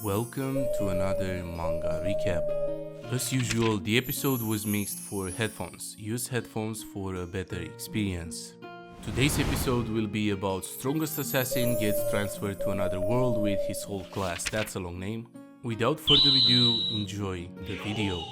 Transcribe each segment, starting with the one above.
Welcome to another manga recap. As usual, the episode was mixed for headphones. Use headphones for a better experience. Today's episode will be about strongest assassin gets transferred to another world with his whole class. That's a long name. Without further ado, enjoy the video.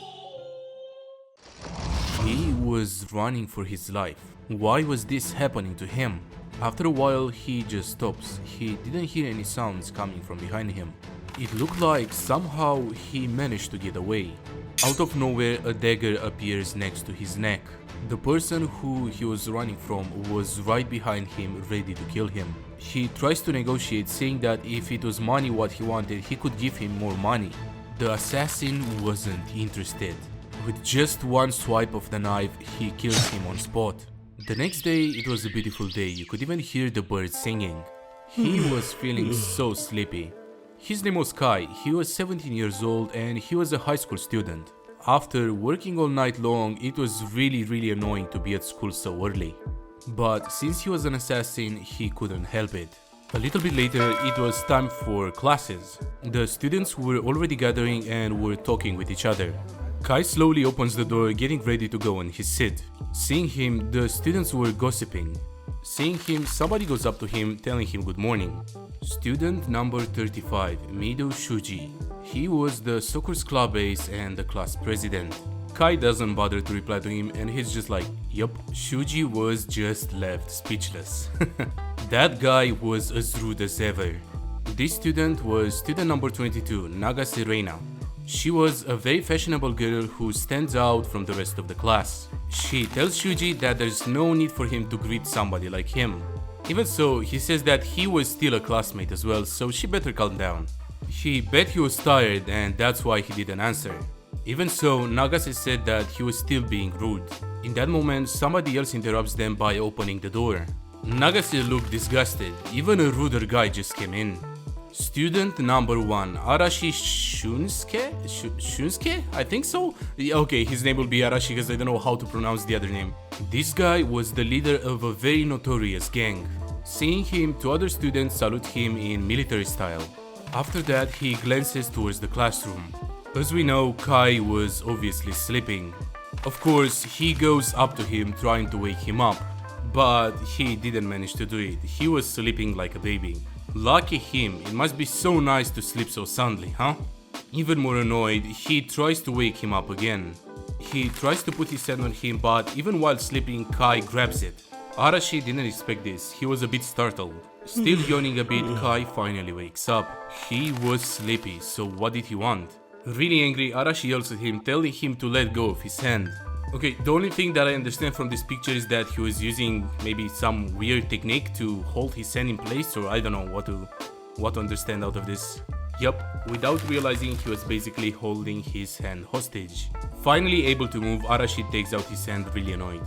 He was running for his life. Why was this happening to him? After a while, he just stops. He didn't hear any sounds coming from behind him. It looked like somehow he managed to get away. Out of nowhere, a dagger appears next to his neck. The person who he was running from was right behind him, ready to kill him. He tries to negotiate, saying that if it was money what he wanted, he could give him more money. The assassin wasn't interested. With just one swipe of the knife, he kills him on spot. The next day, it was a beautiful day. You could even hear the birds singing. He was feeling so sleepy. His name was Kai. He was 17 years old and he was a high school student. After working all night long, it was really annoying to be at school so early. But since he was an assassin, he couldn't help it. A little bit later, it was time for classes. The students were already gathering and were talking with each other. Kai slowly opens the door, getting ready to go on his seat. Seeing him, the students were gossiping. Seeing him, somebody goes up to him, telling him good morning. Student number 35, Mido Shuji. He was the soccer's club ace and the class president. Kai doesn't bother to reply to him and he's just like, yup. Shuji was just left speechless. That guy was as rude as ever. This student was student number 22, Nagase Reina. She was a very fashionable girl who stands out from the rest of the class. She tells Shuji that there's no need for him to greet somebody like him. Even so, he says that he was still a classmate as well, so she better calm down. He bet he was tired and that's why he didn't answer. Even so, Nagase said that he was still being rude. In that moment, somebody else interrupts them by opening the door. Nagase looked disgusted. Even a ruder guy just came in. Student number 1, Arashi Shunsuke? I think so? Okay, his name will be Arashi because I don't know how to pronounce the other name. This guy was the leader of a very notorious gang. Seeing him, two other students salute him in military style. After that, he glances towards the classroom. As we know, Kai was obviously sleeping. Of course, he goes up to him trying to wake him up, but he didn't manage to do it. He was sleeping like a baby. Lucky him, it must be so nice to sleep so soundly, huh? Even more annoyed, he tries to wake him up again. He tries to put his hand on him, but even while sleeping, Kai grabs it. Arashi didn't expect this, he was a bit startled. Still yawning a bit, Kai finally wakes up. He was sleepy, so what did he want? Really angry, Arashi yells at him, telling him to let go of his hand. Okay, the only thing that I understand from this picture is that he was using maybe some weird technique to hold his hand in place, or I don't know what to understand out of this. Yup, without realizing he was basically holding his hand hostage. Finally able to move, Arashi takes out his hand, really annoyed.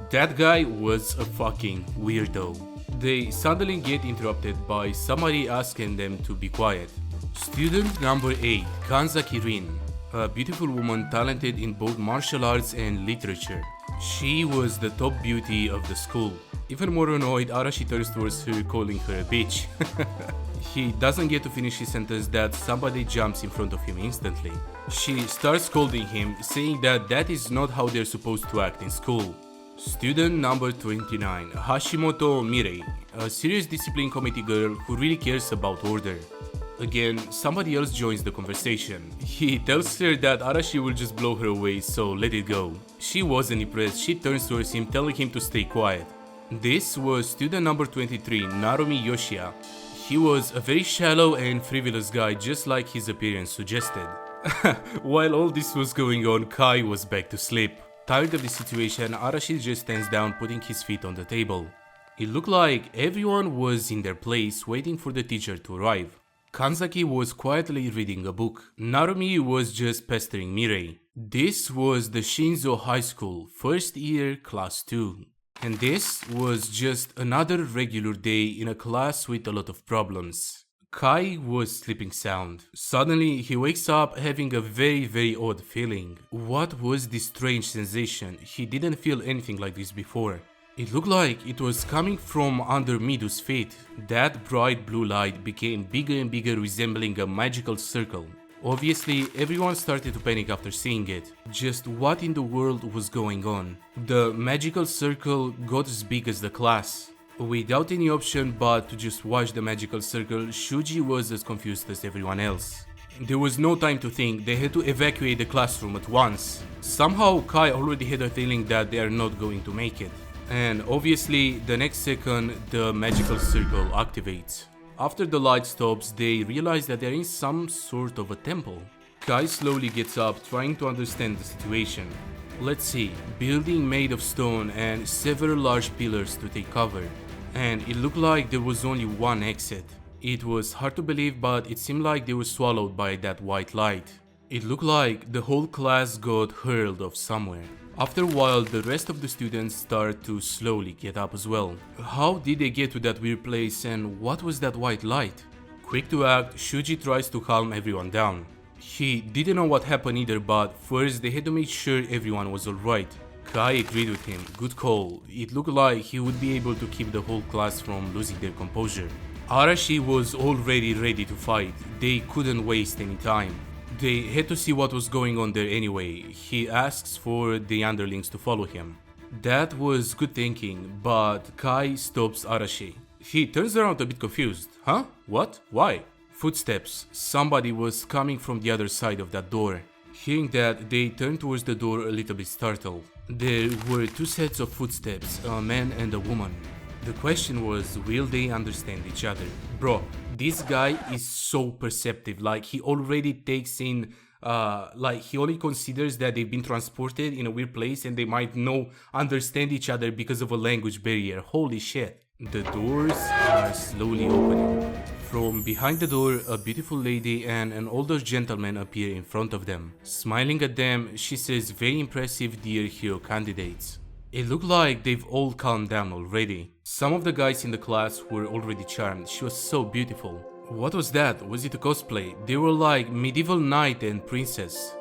That guy was a fucking weirdo. They suddenly get interrupted by somebody asking them to be quiet. Student number 8, Kanzaki Rin. A beautiful woman talented in both martial arts and literature. She was the top beauty of the school. Even more annoyed, Arashi turns towards her, calling her a bitch. He doesn't get to finish his sentence that somebody jumps in front of him instantly. She starts scolding him, saying that is not how they're supposed to act in school. Student number 29, Hashimoto Mirei, a serious discipline committee girl who really cares about order. Again, somebody else joins the conversation. He tells her that Arashi will just blow her away, so let it go. She wasn't impressed. She turns towards him, telling him to stay quiet. This was student number 23, Narumi Yoshia. He was a very shallow and frivolous guy, just like his appearance suggested. While all this was going on, Kai was back to sleep. Tired of the situation, Arashi just stands down, putting his feet on the table. It looked like everyone was in their place, waiting for the teacher to arrive. Kanzaki was quietly reading a book. Narumi was just pestering Mirei. This was the Shinzo High School, first year, class 2. And this was just another regular day in a class with a lot of problems. Kai was sleeping sound. Suddenly, he wakes up having a very odd feeling. What was this strange sensation? He didn't feel anything like this before. It looked like it was coming from under Midu's feet. That bright blue light became bigger and bigger, resembling a magical circle. Obviously, everyone started to panic after seeing it. Just what in the world was going on? The magical circle got as big as the class. Without any option but to just watch the magical circle, Shuji was as confused as everyone else. There was no time to think, they had to evacuate the classroom at once. Somehow Kai already had a feeling that they are not going to make it. And obviously, the next second, the magical circle activates. After the light stops, they realize that they're in some sort of a temple. Kai slowly gets up, trying to understand the situation. Let's see, building made of stone and several large pillars to take cover. And it looked like there was only one exit. It was hard to believe, but it seemed like they were swallowed by that white light. It looked like the whole class got hurled off somewhere. After a while, the rest of the students start to slowly get up as well. How did they get to that weird place, and what was that white light? Quick to act, Shuji tries to calm everyone down. He didn't know what happened either, but first they had to make sure everyone was alright. Kai agreed with him, good call. It looked like he would be able to keep the whole class from losing their composure. Arashi was already ready to fight, they couldn't waste any time. They had to see what was going on there anyway. He asks for the underlings to follow him. That was good thinking, but Kai stops Arashi. He turns around a bit confused. Huh? What? Why? Footsteps. Somebody was coming from the other side of that door. Hearing that, they turned towards the door a little bit startled. There were two sets of footsteps, a man and a woman. The question was, will they understand each other? Bro, this guy is so perceptive, like he already takes in, he only considers that they've been transported in a weird place and they might understand each other because of a language barrier. Holy shit. The doors are slowly opening. From behind the door, a beautiful lady and an older gentleman appear in front of them. Smiling at them, she says, very impressive dear hero candidates. It looked like they've all calmed down already. Some of the guys in the class were already charmed. She was so beautiful. What was that? Was it a cosplay? They were like medieval knight and princess.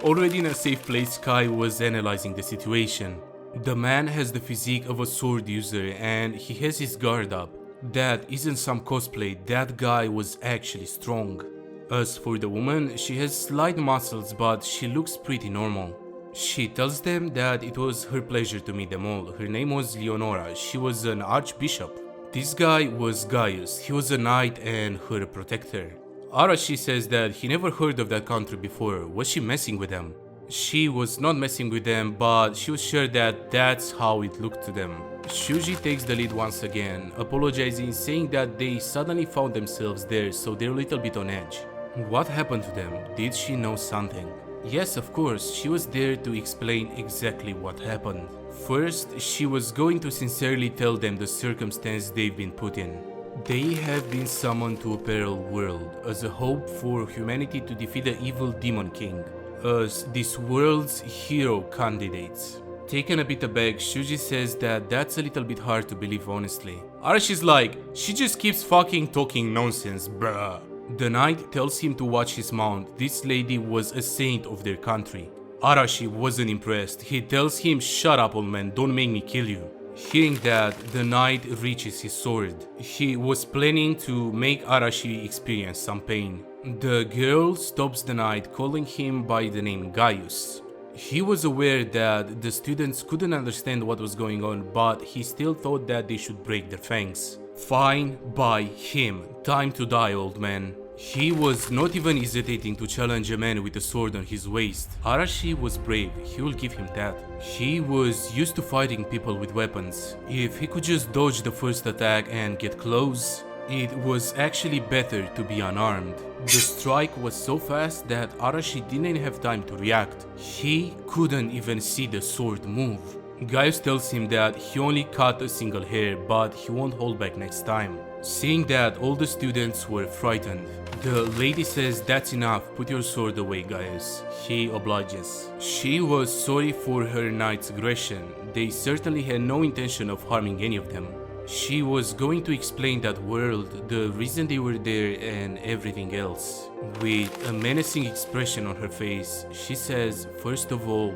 Already in a safe place, Kai was analyzing the situation. The man has the physique of a sword user and he has his guard up. That isn't some cosplay, that guy was actually strong. As for the woman, she has slight muscles but she looks pretty normal. She tells them that it was her pleasure to meet them all. Her name was Leonora, she was an archbishop. This guy was Gaius, he was a knight and her protector. Arashi says that he never heard of that country before. Was she messing with them? She was not messing with them, but she was sure that that's how it looked to them. Shuji takes the lead once again, apologizing, saying that they suddenly found themselves there, so they're a little bit on edge. What happened to them? Did she know something? Yes, of course, she was there to explain exactly what happened. First, she was going to sincerely tell them the circumstance they've been put in. They have been summoned to a parallel world as a hope for humanity to defeat the evil demon king, as this world's hero candidates. Taken a bit aback, Shuji says that that's a little bit hard to believe honestly. Arashi's like, she just keeps fucking talking nonsense, bruh. The knight tells him to watch his mount. This lady was a saint of their country. Arashi wasn't impressed. He tells him, shut up old man, don't make me kill you. Hearing that, the knight reaches his sword. He was planning to make Arashi experience some pain. The girl stops the knight, calling him by the name Gaius. He was aware that the students couldn't understand what was going on, but he still thought that they should break their fangs. Fine by him. Time to die, old man. He was not even hesitating to challenge a man with a sword on his waist. Arashi was brave, he will give him that. He was used to fighting people with weapons. If he could just dodge the first attack and get close, it was actually better to be unarmed. The strike was so fast that Arashi didn't have time to react. He couldn't even see the sword move. Gaius tells him that he only cut a single hair, but he won't hold back next time. Seeing that, all the students were frightened. The lady says, that's enough, put your sword away, Gaius. He obliges. She was sorry for her knight's aggression. They certainly had no intention of harming any of them. She was going to explain that world, the reason they were there and everything else. With a menacing expression on her face, she says, first of all,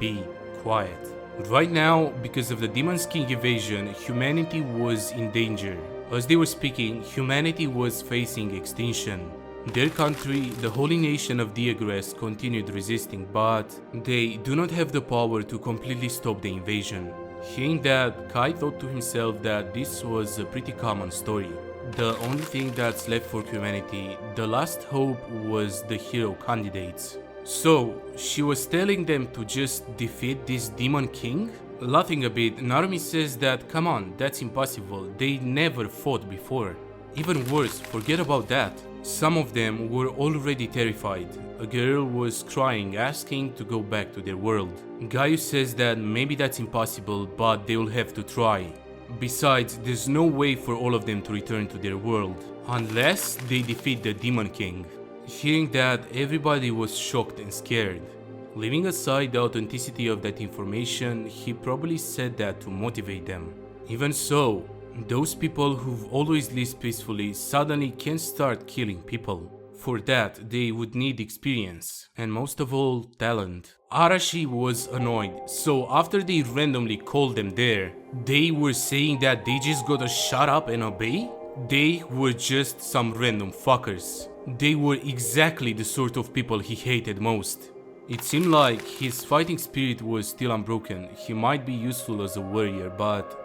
be quiet. Right now, because of the Demon's King invasion, humanity was in danger. As they were speaking, humanity was facing extinction. Their country, the holy nation of Diagress, continued resisting, but they do not have the power to completely stop the invasion. Hearing that, Kai thought to himself that this was a pretty common story. The only thing that's left for humanity, the last hope, was the hero candidates. So, she was telling them to just defeat this demon king? Laughing a bit, Narumi says that come on, that's impossible, they never fought before. Even worse, forget about that. Some of them were already terrified. A girl was crying, asking to go back to their world. Gaius says that maybe that's impossible, but they will have to try. Besides, there's no way for all of them to return to their world, unless they defeat the Demon King. Hearing that, everybody was shocked and scared. Leaving aside the authenticity of that information, he probably said that to motivate them. Even so, those people who've always lived peacefully suddenly can start killing people. For that, they would need experience, and most of all, talent. Arashi was annoyed, so after they randomly called them there, they were saying that they just gotta shut up and obey? They were just some random fuckers. They were exactly the sort of people he hated most. It seemed like his fighting spirit was still unbroken. He might be useful as a warrior, but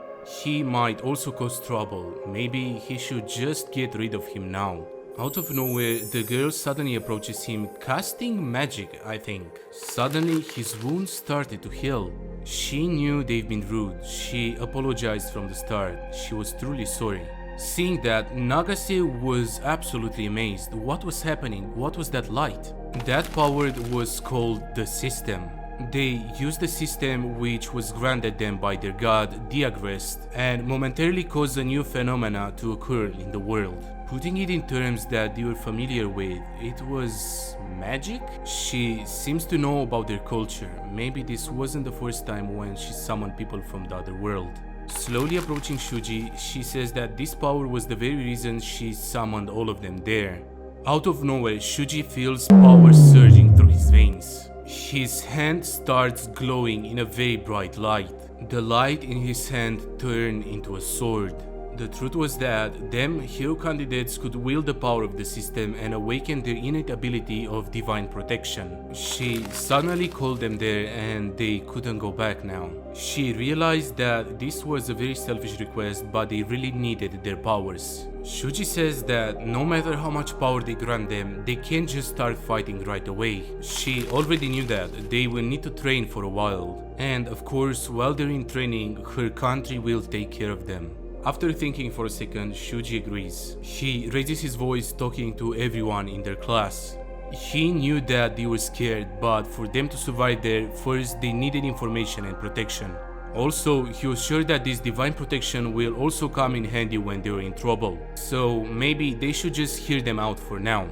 he might also cause trouble. Maybe he should just get rid of him now. Out of nowhere, the girl suddenly approaches him, casting magic, I think. Suddenly, his wounds started to heal. She knew they've been rude. She apologized from the start. She was truly sorry. Seeing that, Nagase was absolutely amazed. What was happening? What was that light? That power was called the system. They used the system which was granted them by their god Diagrest and momentarily caused a new phenomena to occur in the world. Putting it in terms that they were familiar with, it was magic? She seems to know about their culture. Maybe this wasn't the first time when she summoned people from the other world. Slowly approaching Shuji, she says that this power was the very reason she summoned all of them there. Out of nowhere, Shuji feels power surging through his veins. His hand starts glowing in a very bright light. The light in his hand turned into a sword. The truth was that them hero candidates could wield the power of the system and awaken their innate ability of divine protection. She suddenly called them there and they couldn't go back now. She realized that this was a very selfish request, but they really needed their powers. Shuji says that no matter how much power they grant them, they can't just start fighting right away. She already knew that they will need to train for a while. And of course, while they're in training, her country will take care of them. After thinking for a second, Shuji agrees. He raises his voice talking to everyone in their class. He knew that they were scared, but for them to survive there, first they needed information and protection. Also, he was sure that this divine protection will also come in handy when they were in trouble. So maybe they should just hear them out for now.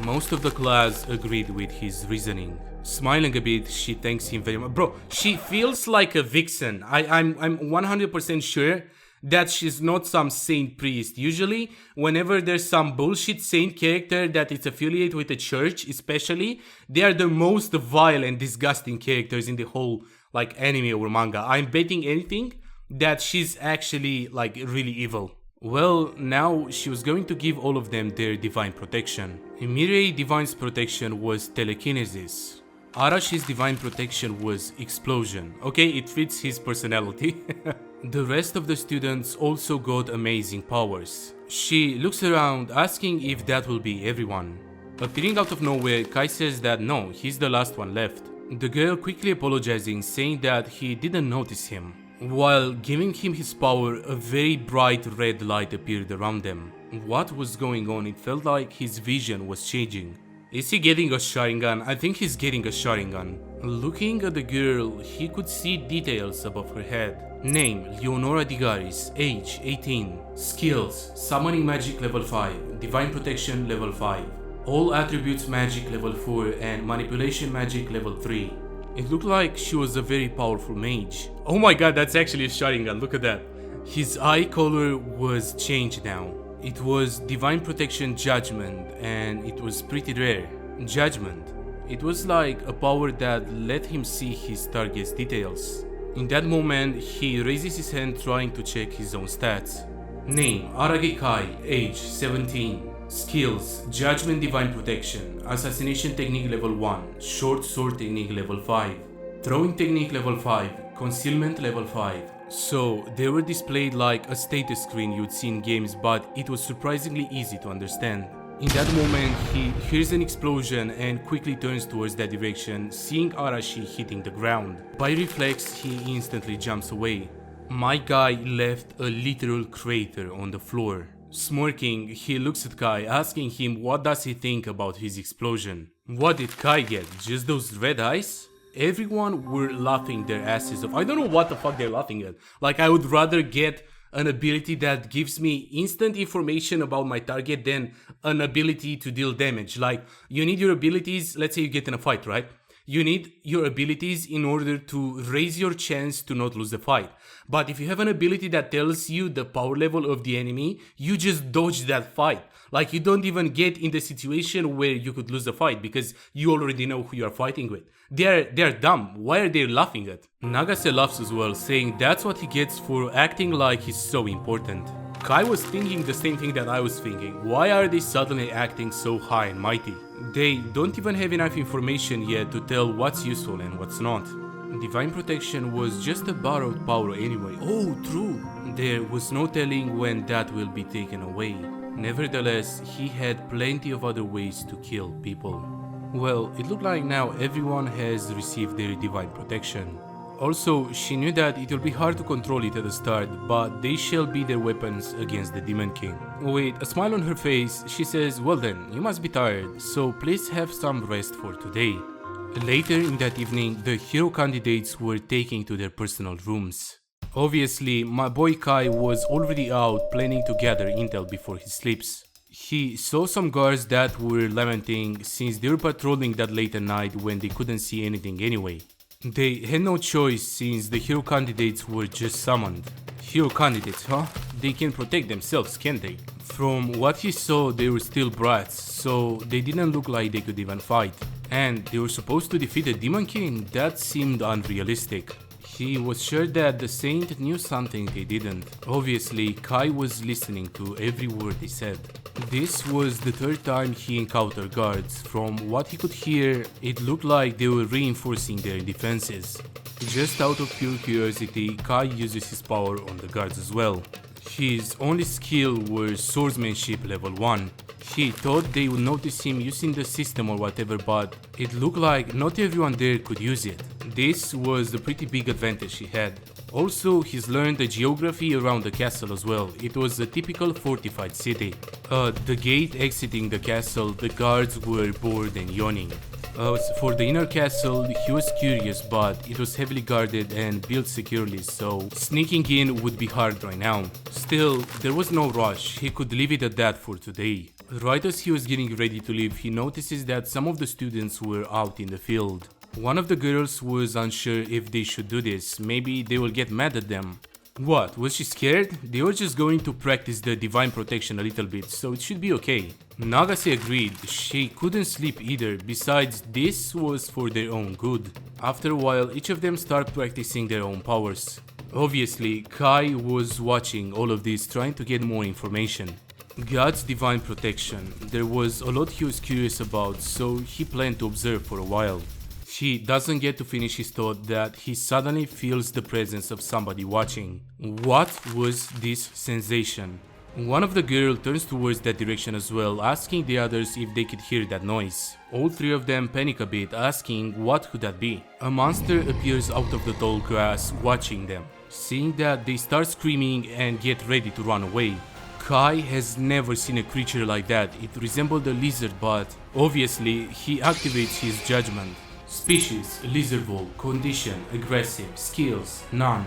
Most of the class agreed with his reasoning. Smiling a bit, she thanks him very much. Bro, she feels like a vixen. I'm 100% sure that she's not some saint priest. Usually, whenever there's some bullshit saint character that is affiliated with the church, especially, they are the most vile and disgusting characters in the whole anime or manga. I'm betting anything that she's actually really evil. Well, now she was going to give all of them their divine protection. Mirei Divine's protection was telekinesis. Arashi's divine protection was explosion. Okay, it fits his personality. The rest of the students also got amazing powers. She looks around, asking if that will be everyone. Appearing out of nowhere, Kai says that no, he's the last one left. The girl quickly apologizing, saying that he didn't notice him. While giving him his power, a very bright red light appeared around them. What was going on? It felt like his vision was changing. Is he getting a Sharingan? I think he's getting a Sharingan. Looking at the girl, he could see details above her head. Name, Leonora Digaris. Age, 18. Skills, Summoning Magic level 5. Divine Protection level 5. All Attributes Magic level 4 and Manipulation Magic level 3. It looked like she was a very powerful mage. Oh my god, that's actually a Sharingan, look at that. His eye color was changed now. It was Divine Protection Judgment, and it was pretty rare. Judgment. It was like a power that let him see his target's details. In that moment, he raises his hand trying to check his own stats. Name: Aragi Kai, age 17. Skills: Judgment Divine Protection, Assassination Technique level 1, Short Sword Technique level 5, Throwing Technique level 5, Concealment level 5. So they were displayed like a status screen you'd see in games, but it was surprisingly easy to understand. In that moment, he hears an explosion and quickly turns towards that direction, seeing Arashi hitting the ground. By reflex, he instantly jumps away. My guy left a literal crater on the floor. Smirking, he looks at Kai, asking him what does he think about his explosion. What did Kai get? Just those red eyes? Everyone were laughing their asses off. I don't know what the fuck they're laughing at. Like, I would rather get an ability that gives me instant information about my target than an ability to deal damage. Like, you need your abilities, let's say you get in a fight, right? You need your abilities in order to raise your chance to not lose the fight. But if you have an ability that tells you the power level of the enemy, you just dodge that fight. Like, you don't even get in the situation where you could lose the fight because you already know who you are fighting with. They're dumb. Why are they laughing at? Nagase laughs as well, saying that's what he gets for acting like he's so important. Kai was thinking the same thing that I was thinking. Why are they suddenly acting so high and mighty? They don't even have enough information yet to tell what's useful and what's not. Divine Protection was just a borrowed power anyway. Oh, true. There was no telling when that will be taken away. Nevertheless, he had plenty of other ways to kill people. Well, it looked like now everyone has received their Divine Protection. Also, she knew that it will be hard to control it at the start, but they shall be their weapons against the Demon King. With a smile on her face, she says, well then, you must be tired, so please have some rest for today. Later in that evening, the hero candidates were taken to their personal rooms. Obviously, my boy Kai was already out planning to gather intel before he sleeps. He saw some guards that were lamenting since they were patrolling that late at night when they couldn't see anything anyway. They had no choice since the hero candidates were just summoned. Hero candidates, huh? They can protect themselves, can't they? From what he saw, they were still brats, so they didn't look like they could even fight. And they were supposed to defeat the Demon King? That seemed unrealistic. He was sure that the Saint knew something they didn't. Obviously, Kai was listening to every word they said. This was the third time he encountered guards. From what he could hear, it looked like they were reinforcing their defenses. Just out of pure curiosity, Kai uses his power on the guards as well. His only skill was swordsmanship level 1. He thought they would notice him using the system or whatever, but it looked like not everyone there could use it. This was a pretty big advantage he had. Also, he's learned the geography around the castle as well. It was a typical fortified city. At the gate exiting the castle, the guards were bored and yawning. For the inner castle, he was curious, but it was heavily guarded and built securely, so sneaking in would be hard right now. Still, there was no rush. He could leave it at that for today. Right as he was getting ready to leave, he notices that some of the students were out in the field. One of the girls was unsure if they should do this. Maybe they will get mad at them. What, was she scared? They were just going to practice the Divine Protection a little bit, so it should be okay. Nagase agreed. She couldn't sleep either. Besides, this was for their own good. After a while, each of them started practicing their own powers. Obviously, Kai was watching all of this, trying to get more information. God's Divine Protection. There was a lot he was curious about, so he planned to observe for a while. He doesn't get to finish his thought that he suddenly feels the presence of somebody watching. What was this sensation? One of the girls turns towards that direction as well, asking the others if they could hear that noise. All three of them panic a bit, asking what could that be. A monster appears out of the tall grass, watching them. Seeing that, they start screaming and get ready to run away. Kai has never seen a creature like that. It resembled a lizard, but obviously he activates his judgment. Species, lizardville, condition, aggressive, skills, none.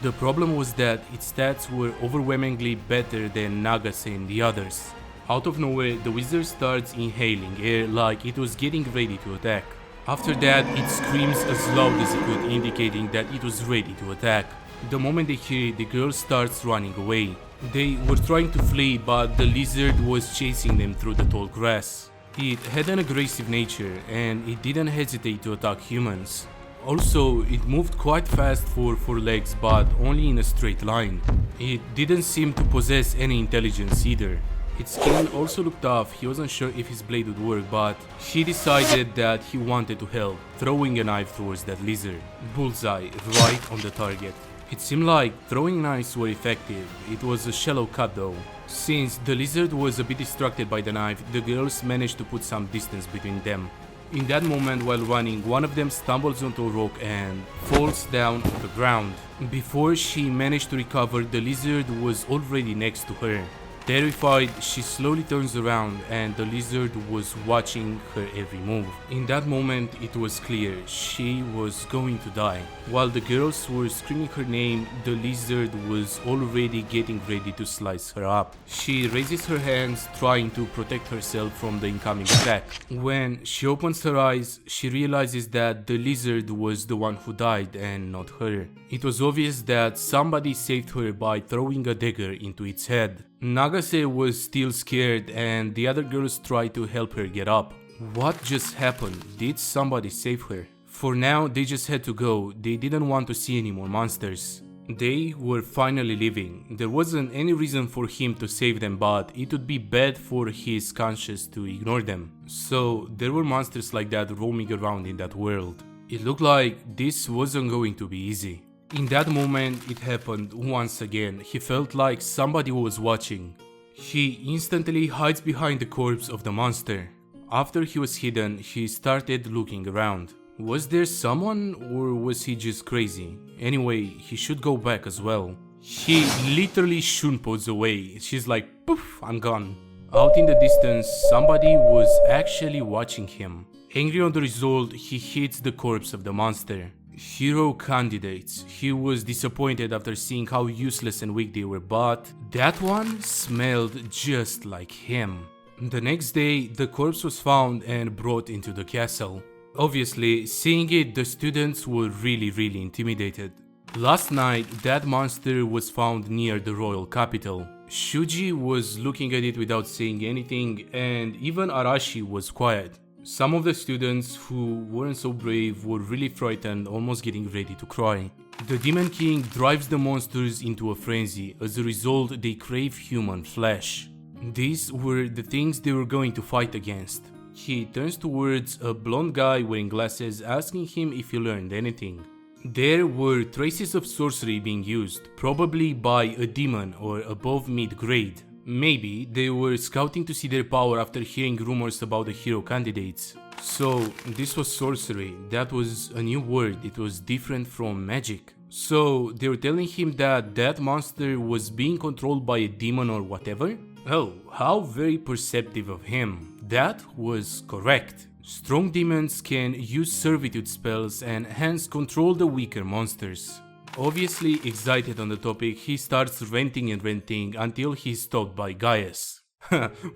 The problem was that its stats were overwhelmingly better than Nagase and the others. Out of nowhere, the wizard starts inhaling air like it was getting ready to attack. After that, it screams as loud as it could, indicating that it was ready to attack. The moment they hear it, the girl starts running away. They were trying to flee, but the lizard was chasing them through the tall grass. It had an aggressive nature, and it didn't hesitate to attack humans. Also, it moved quite fast for 4 legs, but only in a straight line. It didn't seem to possess any intelligence either. Its skin also looked tough. He wasn't sure if his blade would work, but he decided that he wanted to help, throwing a knife towards that lizard. Bullseye, right on the target. It seemed like throwing knives were effective. It was a shallow cut though. Since the lizard was a bit distracted by the knife, the girls managed to put some distance between them. In that moment, while running, one of them stumbles onto a rock and falls down on the ground. Before she managed to recover, the lizard was already next to her. Terrified, she slowly turns around and the lizard was watching her every move. In that moment, it was clear she was going to die. While the girls were screaming her name, the lizard was already getting ready to slice her up. She raises her hands, trying to protect herself from the incoming attack. When she opens her eyes, she realizes that the lizard was the one who died and not her. It was obvious that somebody saved her by throwing a dagger into its head. Nagase was still scared and the other girls tried to help her get up. What just happened? Did somebody save her? For now, they just had to go. They didn't want to see any more monsters. They were finally leaving. There wasn't any reason for him to save them, but it would be bad for his conscience to ignore them. So there were monsters like that roaming around in that world. It looked like this wasn't going to be easy. In that moment, it happened once again. He felt like somebody was watching. He instantly hides behind the corpse of the monster. After he was hidden, he started looking around. Was there someone or was he just crazy? Anyway, he should go back as well. He literally shunpots away. She's like, poof, I'm gone. Out in the distance, somebody was actually watching him. Angry on the result, he hits the corpse of the monster. Hero candidates. He was disappointed after seeing how useless and weak they were, but that one smelled just like him. The next day, the corpse was found and brought into the castle. Obviously, seeing it, the students were really intimidated. Last night, that monster was found near the royal capital. Shuji was looking at it without saying anything, and even Arashi was quiet. Some of the students who weren't so brave were really frightened, almost getting ready to cry. The Demon King drives the monsters into a frenzy. As a result, they crave human flesh. These were the things they were going to fight against. He turns towards a blonde guy wearing glasses, asking him if he learned anything. There were traces of sorcery being used, probably by a demon or above mid-grade. Maybe they were scouting to see their power after hearing rumors about the hero candidates. So this was sorcery. That was a new word. It was different from magic. So they were telling him that that monster was being controlled by a demon or whatever? Oh, how very perceptive of him. That was correct. Strong demons can use servitude spells and hence control the weaker monsters. Obviously excited on the topic, he starts ranting until he's stopped by Gaius.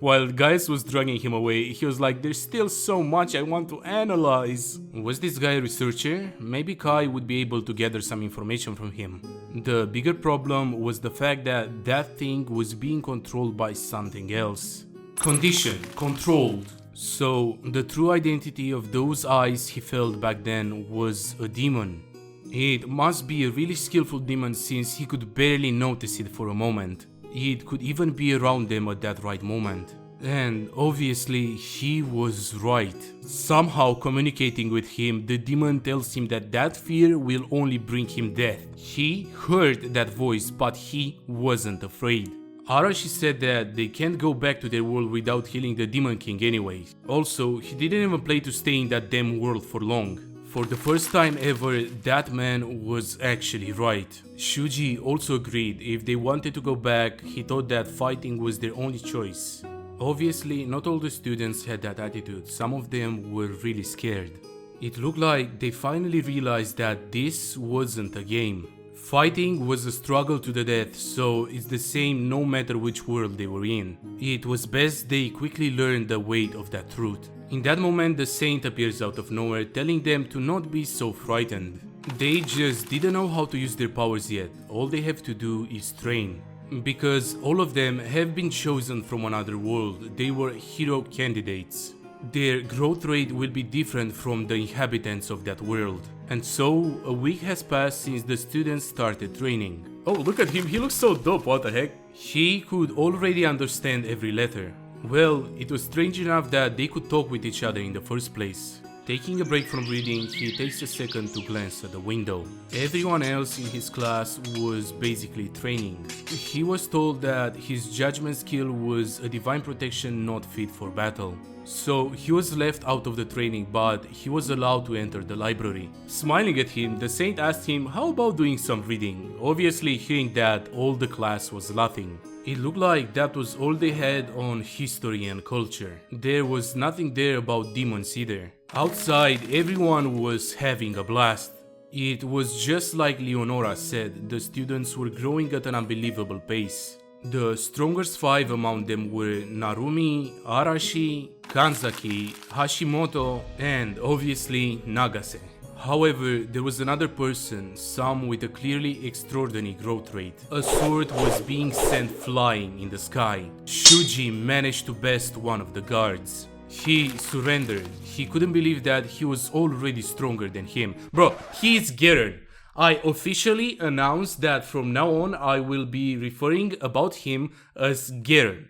While Gaius was dragging him away, he was like, there's still so much I want to analyze. Was this guy a researcher? Maybe Kai would be able to gather some information from him. The bigger problem was the fact that that thing was being controlled by something else. Conditioned, controlled. So the true identity of those eyes he felt back then was a demon. It must be a really skillful demon since he could barely notice it for a moment. It could even be around them at that right moment. And obviously he was right. Somehow communicating with him, the demon tells him that that fear will only bring him death. He heard that voice, but he wasn't afraid. Arashi said that they can't go back to their world without killing the Demon King anyway. Also, he didn't even plan to stay in that damn world for long. For the first time ever, that man was actually right. Shuji also agreed. If they wanted to go back, he thought that fighting was their only choice. Obviously, not all the students had that attitude. Some of them were really scared. It looked like they finally realized that this wasn't a game. Fighting was a struggle to the death, so it's the same no matter which world they were in. It was best they quickly learned the weight of that truth. In that moment, the saint appears out of nowhere, telling them to not be so frightened. They just didn't know how to use their powers yet. All they have to do is train. Because all of them have been chosen from another world, they were hero candidates. Their growth rate will be different from the inhabitants of that world. And so, a week has passed since the students started training. Oh, look at him, he looks so dope, what the heck? He could already understand every letter. Well, it was strange enough that they could talk with each other in the first place. Taking a break from reading, he takes a second to glance at the window. Everyone else in his class was basically training. He was told that his judgment skill was a divine protection not fit for battle. So he was left out of the training, but he was allowed to enter the library. Smiling at him, the saint asked him how about doing some reading, obviously hearing that all the class was laughing. It looked like that was all they had on history and culture. There was nothing there about demons either. Outside, everyone was having a blast. It was just like Leonora said, the students were growing at an unbelievable pace. The strongest five among them were Narumi, Arashi, Kanzaki, Hashimoto, and obviously Nagase. However, there was another person, some with a clearly extraordinary growth rate. A sword was being sent flying in the sky. Shuji managed to best one of the guards. He surrendered. He couldn't believe that he was already stronger than him. Bro, he's Geren. I officially announced that from now on I will be referring about him as Geren.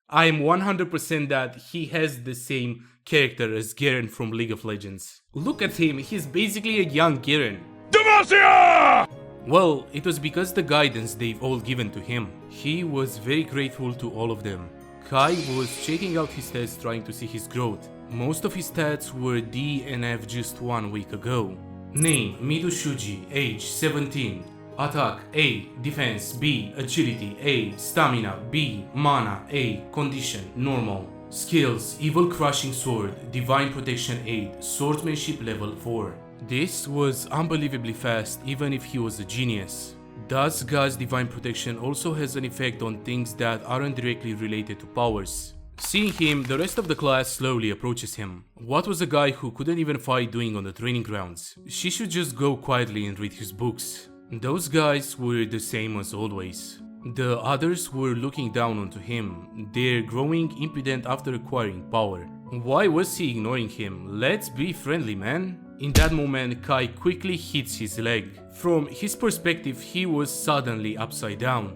I am 100% that he has the same character as Geren from League of Legends. Look at him, he's basically a young Geren. Demacia! Well, it was because the guidance they've all given to him. He was very grateful to all of them. Kai was checking out his stats trying to see his growth. Most of his stats were D and F just 1 week ago. Name, Midu Shuji, age 17. Attack, A. Defense, B. Agility, A. Stamina, B. Mana, A. Condition, normal. Skills, Evil Crushing Sword, Divine Protection 8, Swordsmanship level 4. This was unbelievably fast even if he was a genius. Thus, God's Divine Protection also has an effect on things that aren't directly related to powers. Seeing him, the rest of the class slowly approaches him. What was a guy who couldn't even fight doing on the training grounds? She should just go quietly and read his books. Those guys were the same as always. The others were looking down onto him. They're growing impudent after acquiring power. Why was he ignoring him? Let's be friendly, man. In that moment, Kai quickly hits his leg. From his perspective, he was suddenly upside down.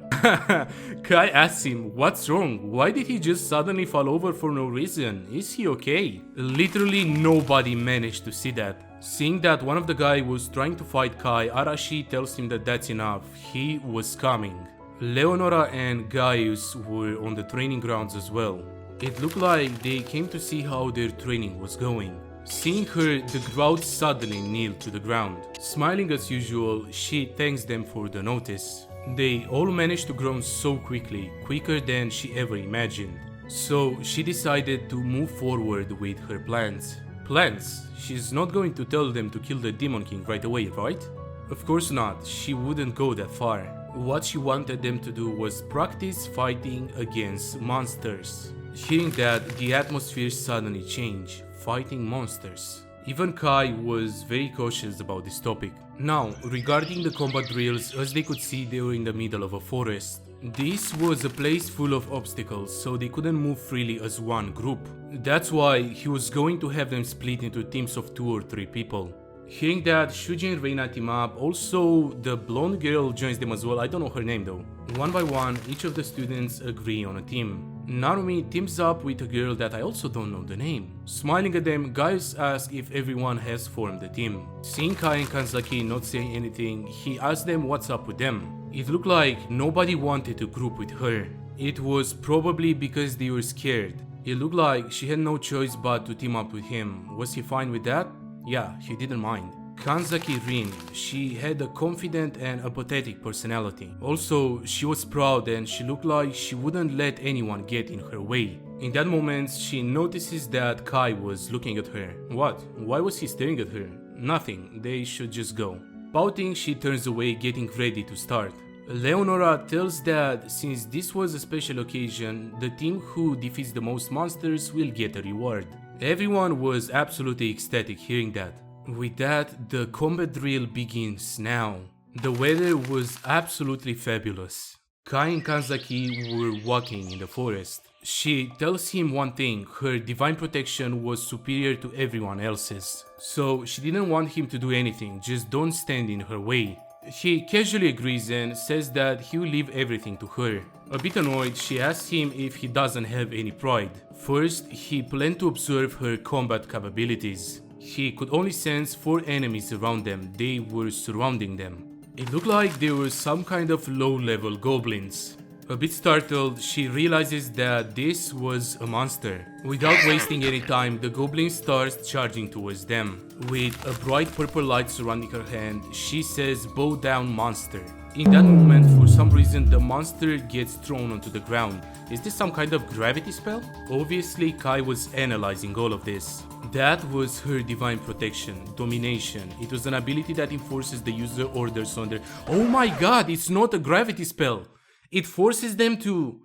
Kai asks him, what's wrong? Why did he just suddenly fall over for no reason? Is he okay? Literally nobody managed to see that. Seeing that one of the guys was trying to fight Kai, Arashi tells him that that's enough. He was coming. Leonora and Gaius were on the training grounds as well. It looked like they came to see how their training was going. Seeing her, the crowd suddenly kneeled to the ground. Smiling as usual, she thanks them for the notice. They all managed to grow so quickly, quicker than she ever imagined. So she decided to move forward with her plans. Plans? She's not going to tell them to kill the Demon King right away, right? Of course not, she wouldn't go that far. What she wanted them to do was practice fighting against monsters. Hearing that, the atmosphere suddenly changed. Fighting monsters. Even Kai was very cautious about this topic. Now, regarding the combat drills, as they could see, they were in the middle of a forest. This was a place full of obstacles, so they couldn't move freely as one group. That's why he was going to have them split into teams of 2 or 3 people. Hearing that, Shuji and Reina team up, also the blonde girl joins them as well, I don't know her name though. One by one, each of the students agree on a team. Narumi teams up with a girl that I also don't know the name. Smiling at them, Gaius asks if everyone has formed a team. Seeing Kai and Kanzaki not saying anything, he asks them what's up with them. It looked like nobody wanted to group with her. It was probably because they were scared. It looked like she had no choice but to team up with him. Was he fine with that? Yeah, he didn't mind. Kanzaki Rin, she had a confident and apathetic personality. Also, she was proud and she looked like she wouldn't let anyone get in her way. In that moment, she notices that Kai was looking at her. What? Why was he staring at her? Nothing, they should just go. Pouting, she turns away, getting ready to start. Leonora tells that since this was a special occasion, the team who defeats the most monsters will get a reward. Everyone was absolutely ecstatic hearing that. With that, the combat drill begins now. The weather was absolutely fabulous. Kai and Kanzaki were walking in the forest. She tells him one thing: her divine protection was superior to everyone else's. So she didn't want him to do anything, just don't stand in her way. He casually agrees and says that he will leave everything to her. A bit annoyed, she asks him if he doesn't have any pride. First, he planned to observe her combat capabilities. He could only sense 4 enemies around them. They were surrounding them. It looked like they were some kind of low-level goblins. A bit startled, she realizes that this was a monster. Without wasting any time, the goblin starts charging towards them. With a bright purple light surrounding her hand, she says, "Bow down, monster." In that moment, for some reason, the monster gets thrown onto the ground. Is this some kind of gravity spell? Obviously, Kai was analyzing all of this. That was her divine protection, domination. It was an ability that enforces the user orders on their... Oh my god, it's not a gravity spell! It forces them to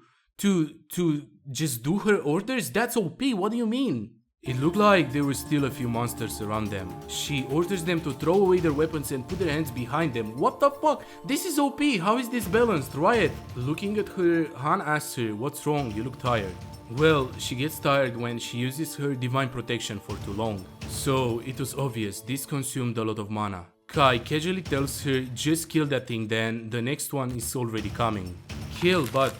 just do her orders? That's OP, what do you mean? It looked like there were still a few monsters around them. She orders them to throw away their weapons and put their hands behind them. What the fuck? This is OP, how is this balanced? Riot. Looking at her, Han asks her, "What's wrong? You look tired." Well, she gets tired when she uses her divine protection for too long. So it was obvious, this consumed a lot of mana. Kai casually tells her, "Just kill that thing then, the next one is already coming." Kill, but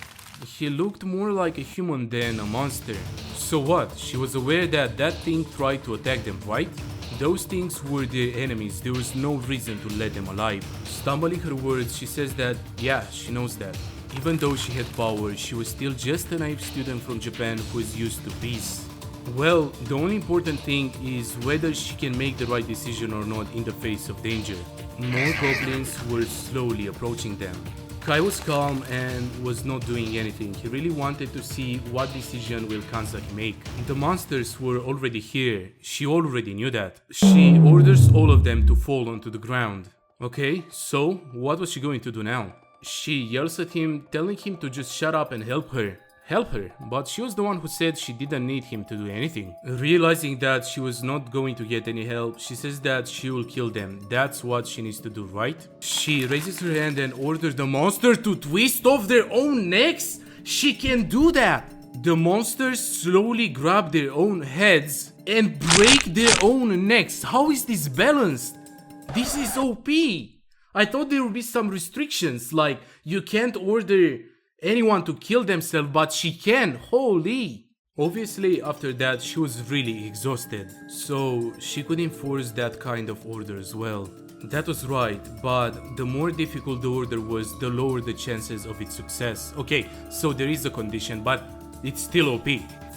he looked more like a human than a monster. So what? She was aware that that thing tried to attack them, right? Those things were their enemies, there was no reason to let them alive. Stumbling her words, she says that, yeah, she knows that. Even though she had power, she was still just a naive student from Japan who is used to peace. Well, the only important thing is whether she can make the right decision or not in the face of danger. More goblins were slowly approaching them. Kai was calm and was not doing anything. He really wanted to see what decision will Kanzaki make. The monsters were already here. She already knew that. She orders all of them to fall onto the ground. Okay, so what was she going to do now? She yells at him, telling him to just shut up and help her. Help her, but she was the one who said she didn't need him to do anything. Realizing that she was not going to get any help, she says that she will kill them. That's what she needs to do, right? She raises her hand and orders the monster to twist off their own necks? She can do that! The monsters slowly grab their own heads and break their own necks. How is this balanced? This is OP! I thought there would be some restrictions, like you can't order anyone to kill themselves, but she can. Holy! Obviously, after that, she was really exhausted, so she could enforce that kind of order as well. That was right, but the more difficult the order was, the lower the chances of its success. Okay, so there is a condition, but it's still OP.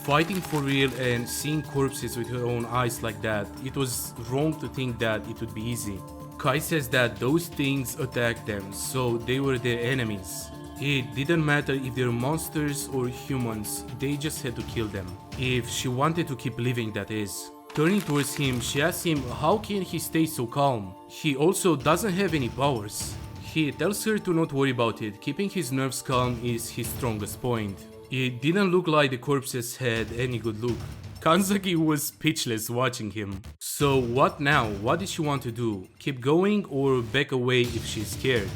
Fighting for real and seeing corpses with her own eyes like that, it was wrong to think that it would be easy. Kai says that those things attacked them, so they were their enemies. It didn't matter if they're monsters or humans, they just had to kill them. If she wanted to keep living, that is. Turning towards him, she asks him how can he stay so calm. He also doesn't have any powers. He tells her to not worry about it, keeping his nerves calm is his strongest point. It didn't look like the corpses had any good look. Kanzaki was speechless watching him. So what now? What did she want to do? Keep going or back away if she's scared?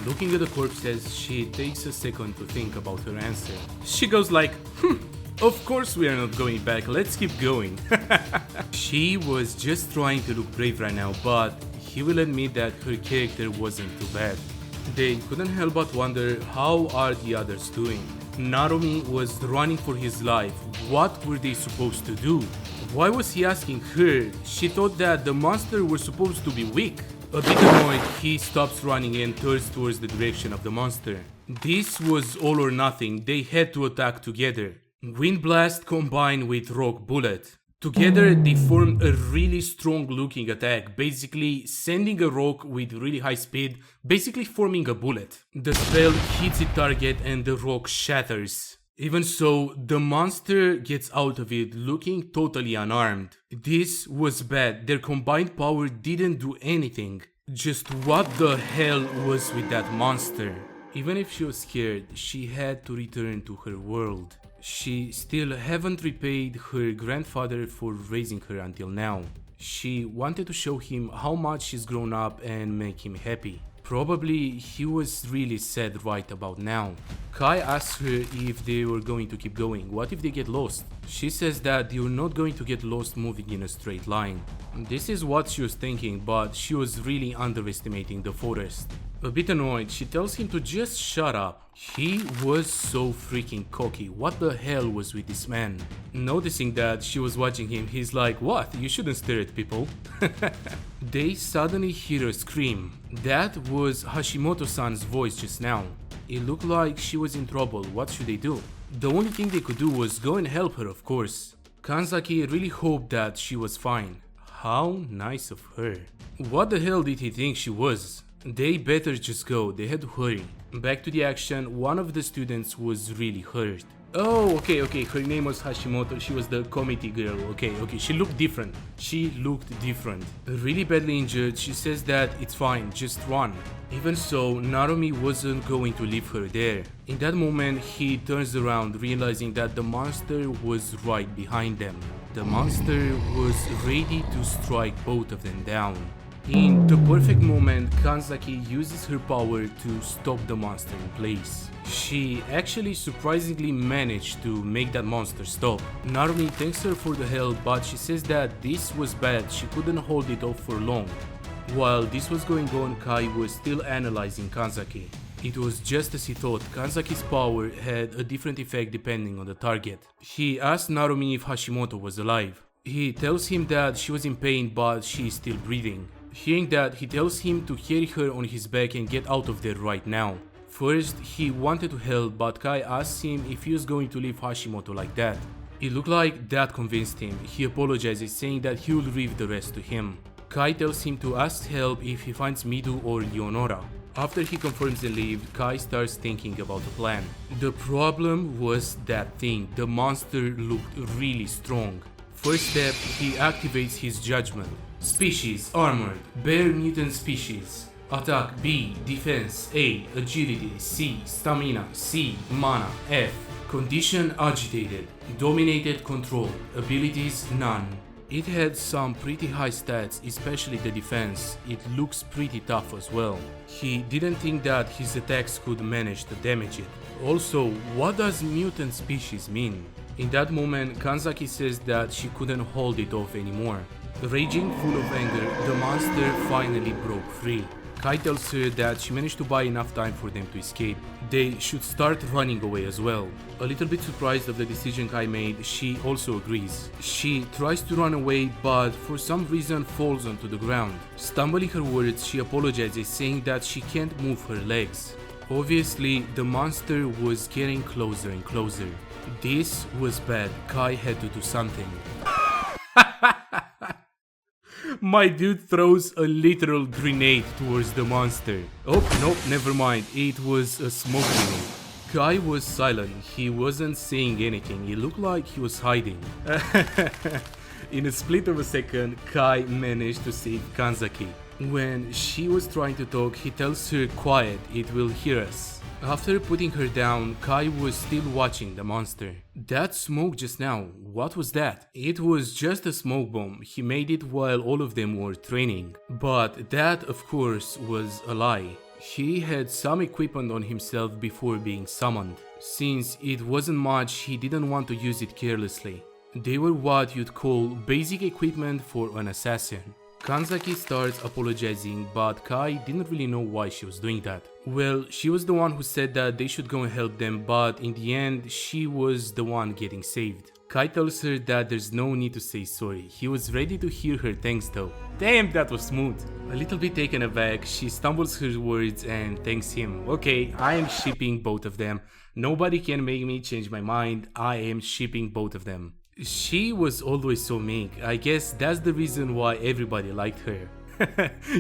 Looking at the corpses, she takes a second to think about her answer. She goes like, of course we are not going back, let's keep going. She was just trying to look brave right now, but he will admit that her character wasn't too bad. They couldn't help but wonder, how are the others doing? Narume was running for his life. What were they supposed to do? Why was he asking her? She thought that the monster were supposed to be weak. A bit annoyed, he stops running and turns towards the direction of the monster. This was all or nothing, they had to attack together. Wind Blast combined with Rock Bullet. Together they formed a really strong looking attack, basically sending a rock with really high speed, basically forming a bullet. The spell hits its target and the rock shatters. Even so, the monster gets out of it looking totally unarmed. This was bad, their combined power didn't do anything. Just what the hell was with that monster? Even if she was scared, she had to return to her world. She still haven't repaid her grandfather for raising her until now. She wanted to show him how much she's grown up and make him happy. Probably he was really sad right about now. Kai asks her if they were going to keep going. What if they get lost? She says that you're not going to get lost moving in a straight line. This is what she was thinking, but she was really underestimating the forest. A bit annoyed, she tells him to just shut up. He was so freaking cocky. What the hell was with this man? Noticing that she was watching him, he's like, what? You shouldn't stare at people. They suddenly hear a scream. That was Hashimoto-san's voice just now. It looked like she was in trouble. What should they do? The only thing they could do was go and help her, of course. Kanzaki really hoped that she was fine. How nice of her. What the hell did he think she was? They better just go, they had to hurry. Back to the action, one of the students was really hurt. Oh, okay, her name was Hashimoto, she was the committee girl, okay, she looked different. Really badly injured, she says that it's fine, just run. Even so, Narumi wasn't going to leave her there. In that moment, he turns around, realizing that the monster was right behind them. The monster was ready to strike both of them down. In the perfect moment, Kanzaki uses her power to stop the monster in place. She actually surprisingly managed to make that monster stop. Narumi thanks her for the help, but she says that this was bad, she couldn't hold it off for long. While this was going on, Kai was still analyzing Kanzaki. It was just as he thought, Kanzaki's power had a different effect depending on the target. He asked Narumi if Hashimoto was alive. He tells him that she was in pain but she is still breathing. Hearing that, he tells him to carry her on his back and get out of there right now. First, he wanted to help, but Kai asks him if he was going to leave Hashimoto like that. It looked like that convinced him. He apologizes, saying that he will leave the rest to him. Kai tells him to ask help if he finds Midu or Leonora. After he confirms and leaves, Kai starts thinking about the plan. The problem was that thing. The monster looked really strong. First step, he activates his judgment. Species, armored, bear mutant species. Attack B, defense A, agility C, stamina C, mana F. Condition agitated, dominated, controlled, abilities none. It had some pretty high stats, especially the defense. It looks pretty tough as well. He didn't think that his attacks could manage to damage it. Also, what does mutant species mean? In that moment, Kanzaki says that she couldn't hold it off anymore. Raging full of anger, the monster finally broke free. Kai tells her that she managed to buy enough time for them to escape. They should start running away as well. A little bit surprised of the decision Kai made, she also agrees. She tries to run away but for some reason falls onto the ground. Stumbling her words, she apologizes, saying that she can't move her legs. Obviously, the monster was getting closer and closer. This was bad. Kai had to do something. My dude throws a literal grenade towards the monster. Oh, nope, never mind. It was a smoke grenade. Kai was silent. He wasn't saying anything. It looked like he was hiding. In a split of a second, Kai managed to save Kanzaki. When she was trying to talk, he tells her, quiet, it will hear us. After putting her down, Kai was still watching the monster. That smoke just now, what was that? It was just a smoke bomb. He made it while all of them were training. But that, of course, was a lie. He had some equipment on himself before being summoned. Since it wasn't much, he didn't want to use it carelessly. They were what you'd call basic equipment for an assassin. Kanzaki starts apologizing, but Kai didn't really know why she was doing that. Well, she was the one who said that they should go and help them, but in the end, she was the one getting saved. Kai tells her that there's no need to say sorry. He was ready to hear her thanks though. Damn, that was smooth. A little bit taken aback, she stumbles her words and thanks him. Okay, I am shipping both of them. Nobody can make me change my mind. I am shipping both of them. She was always so meek. I guess that's the reason why everybody liked her.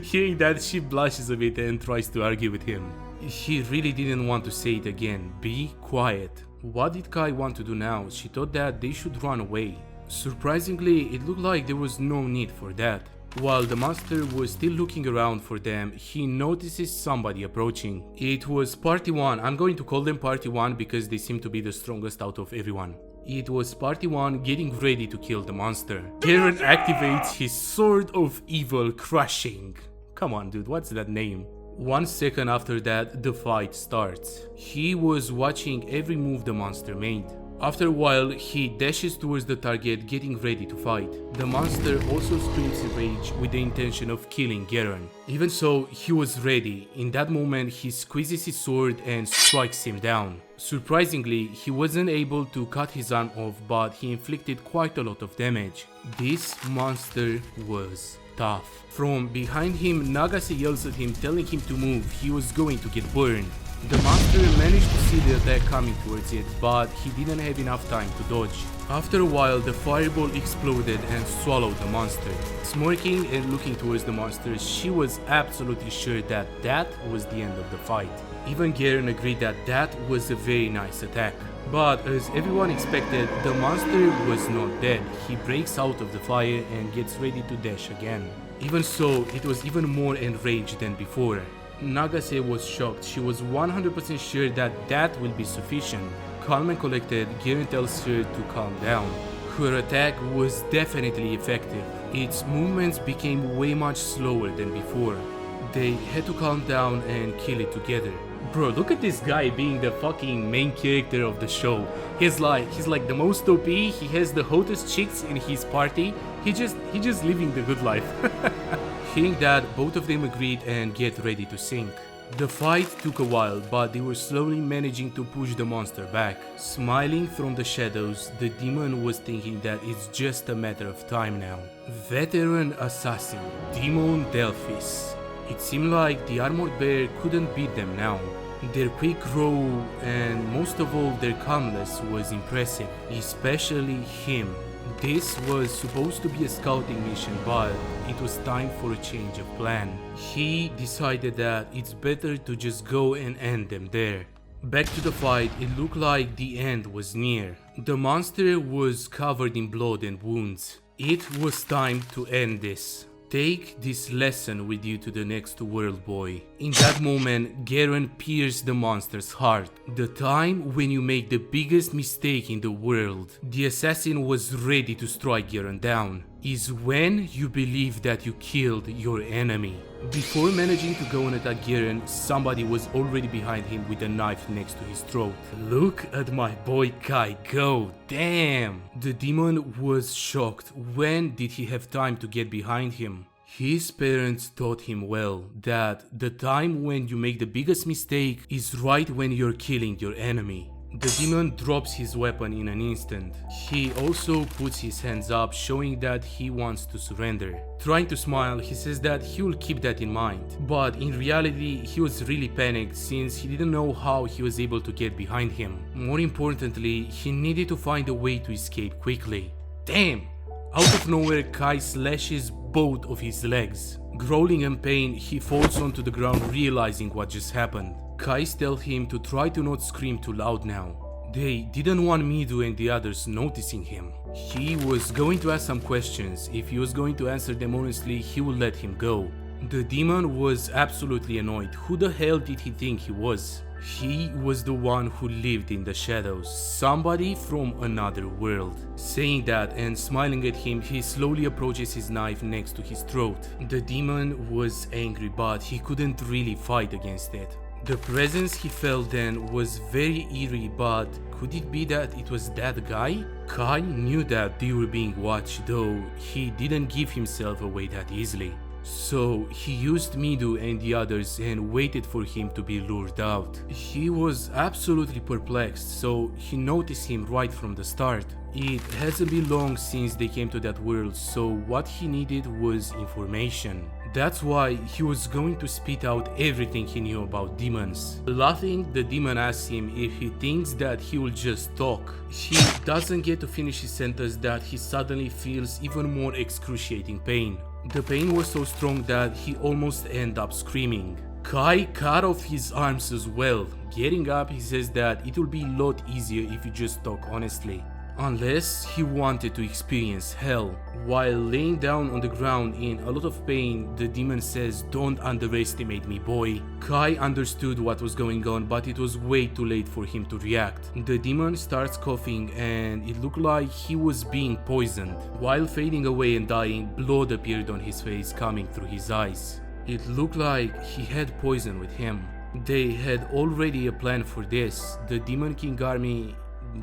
Hearing that, she blushes a bit and tries to argue with him. He really didn't want to say it again. Be quiet. What did Kai want to do now? She thought that they should run away. Surprisingly, it looked like there was no need for that. While the monster was still looking around for them, he notices somebody approaching. It was Party 1. I'm going to call them Party 1 because they seem to be the strongest out of everyone. It was Party 1 getting ready to kill the monster. Garen activates his Sword of Evil Crushing. Come on dude, what's that name? 1 second after that, the fight starts. He was watching every move the monster made. After a while, he dashes towards the target, getting ready to fight. The monster also screams in rage with the intention of killing Garen. Even so, he was ready. In that moment, he squeezes his sword and strikes him down. Surprisingly, he wasn't able to cut his arm off, but he inflicted quite a lot of damage. This monster was tough. From behind him, Nagase yells at him, telling him to move. He was going to get burned. The monster managed to see the attack coming towards it, but he didn't have enough time to dodge. After a while, the fireball exploded and swallowed the monster. Smirking and looking towards the monster, she was absolutely sure that that was the end of the fight. Even Garen agreed that that was a very nice attack. But as everyone expected, the monster was not dead. He breaks out of the fire and gets ready to dash again. Even so, it was even more enraged than before. Nagase was shocked. She was 100% sure that that will be sufficient. Calm and collected, Garen tells her to calm down. Her attack was definitely effective. Its movements became way much slower than before. They had to calm down and kill it together. Bro, look at this guy being the fucking main character of the show. He's like the most OP, he has the hottest chicks in his party. He just living the good life. Hearing that, both of them agreed and get ready to sink. The fight took a while, but they were slowly managing to push the monster back. Smiling from the shadows, the demon was thinking that it's just a matter of time now. Veteran assassin, Demon Delphis. It seemed like the armored bear couldn't beat them now. Their quick row and most of all their calmness was impressive, especially him. This was supposed to be a scouting mission, but it was time for a change of plan. He decided that it's better to just go and end them there. Back to the fight, it looked like the end was near. The monster was covered in blood and wounds. It was time to end this. Take this lesson with you to the next world, boy. In that moment, Garen pierced the monster's heart. The time when you make the biggest mistake in the world, the assassin was ready to strike Garen down, is when you believe that you killed your enemy. Before managing to go and attack Garen, somebody was already behind him with a knife next to his throat. Look at my boy Kai go, damn! The demon was shocked. When did he have time to get behind him? His parents taught him well that the time when you make the biggest mistake is right when you're killing your enemy. The demon drops his weapon in an instant. He also puts his hands up, showing that he wants to surrender. Trying to smile, he says that he will keep that in mind. But in reality, he was really panicked since he didn't know how he was able to get behind him. More importantly, he needed to find a way to escape quickly. Damn! Out of nowhere, Kai slashes both of his legs. Growling in pain, he falls onto the ground, realizing what just happened. Kai tells him to try to not scream too loud now. They didn't want Midu and the others noticing him. He was going to ask some questions. If he was going to answer them honestly, he would let him go. The demon was absolutely annoyed. Who the hell did he think he was? He was the one who lived in the shadows, somebody from another world. Saying that and smiling at him, he slowly approaches his knife next to his throat. The demon was angry, but he couldn't really fight against it. The presence he felt then was very eerie, but could it be that it was that guy? Kai knew that they were being watched, though he didn't give himself away that easily. So he used Midu and the others and waited for him to be lured out. He was absolutely perplexed, so he noticed him right from the start. It hasn't been long since they came to that world, so what he needed was information. That's why he was going to spit out everything he knew about demons. Laughing, the demon asks him if he thinks that he will just talk. He doesn't get to finish his sentence that he suddenly feels even more excruciating pain. The pain was so strong that he almost ended up screaming. Kai cut off his arms as well. Getting up, he says that it will be a lot easier if you just talk honestly. Unless he wanted to experience hell. While laying down on the ground in a lot of pain, the demon says, "Don't underestimate me, boy." Kai understood what was going on, but it was way too late for him to react. The demon starts coughing and it looked like he was being poisoned. While fading away and dying, blood appeared on his face, coming through his eyes. It looked like he had poison with him. They had already a plan for this. The Demon King army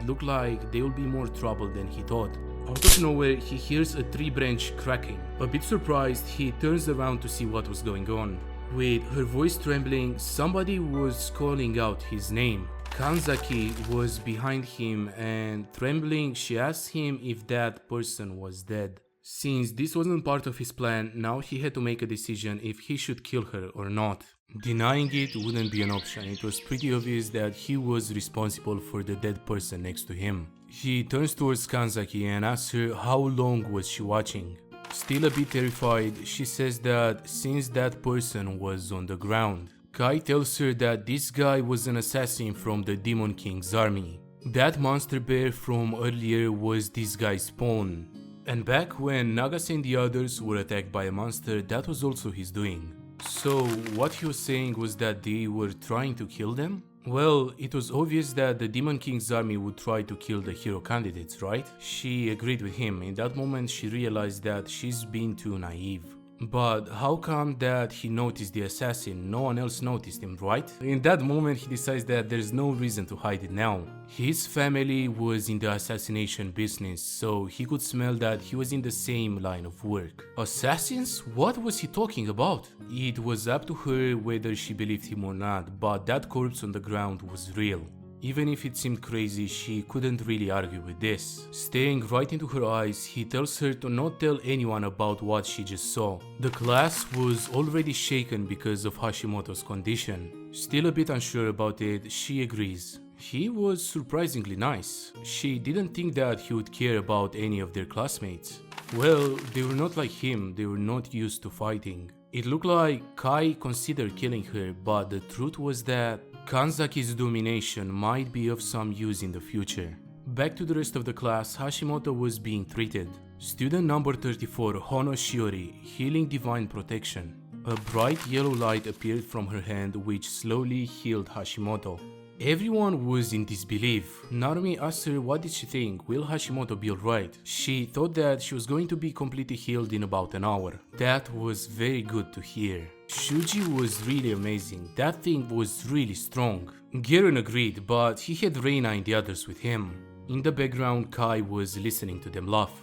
looked like they will be more trouble than he thought. Out of nowhere, he hears a tree branch cracking. A bit surprised, he turns around to see what was going on. With her voice trembling, somebody was calling out his name. Kanzaki was behind him, and trembling, she asked him if that person was dead. Since this wasn't part of his plan, now he had to make a decision if he should kill her or not. Denying it wouldn't be an option. It was pretty obvious that he was responsible for the dead person next to him. He turns towards Kanzaki and asks her how long was she watching. Still a bit terrified, she says that since that person was on the ground. Kai tells her that this guy was an assassin from the Demon King's army. That monster bear from earlier was this guy's spawn. And back when Nagase and the others were attacked by a monster, that was also his doing. So what he was saying was that they were trying to kill them? Well, it was obvious that the Demon King's army would try to kill the hero candidates, right? She agreed with him. In that moment she realized that she's been too naive. But how come that he noticed the assassin? No one else noticed him, right? In that moment he decides that there's no reason to hide it now. His family was in the assassination business, so he could smell that he was in the same line of work. Assassins? What was he talking about? It was up to her whether she believed him or not, but that corpse on the ground was real. Even if it seemed crazy, she couldn't really argue with this. Staring right into her eyes, he tells her to not tell anyone about what she just saw. The class was already shaken because of Hashimoto's condition. Still a bit unsure about it, she agrees. He was surprisingly nice. She didn't think that he would care about any of their classmates. Well, they were not like him, they were not used to fighting. It looked like Kai considered killing her, but the truth was that Kanzaki's domination might be of some use in the future. Back to the rest of the class, Hashimoto was being treated. Student number 34, Hono Shiori, healing divine protection. A bright yellow light appeared from her hand which slowly healed Hashimoto. Everyone was in disbelief. Narumi asked her what did she think, will Hashimoto be alright? She thought that she was going to be completely healed in about an hour. That was very good to hear. Shuji was really amazing, that thing was really strong. Garen agreed, but he had Reina and the others with him. In the background, Kai was listening to them laugh.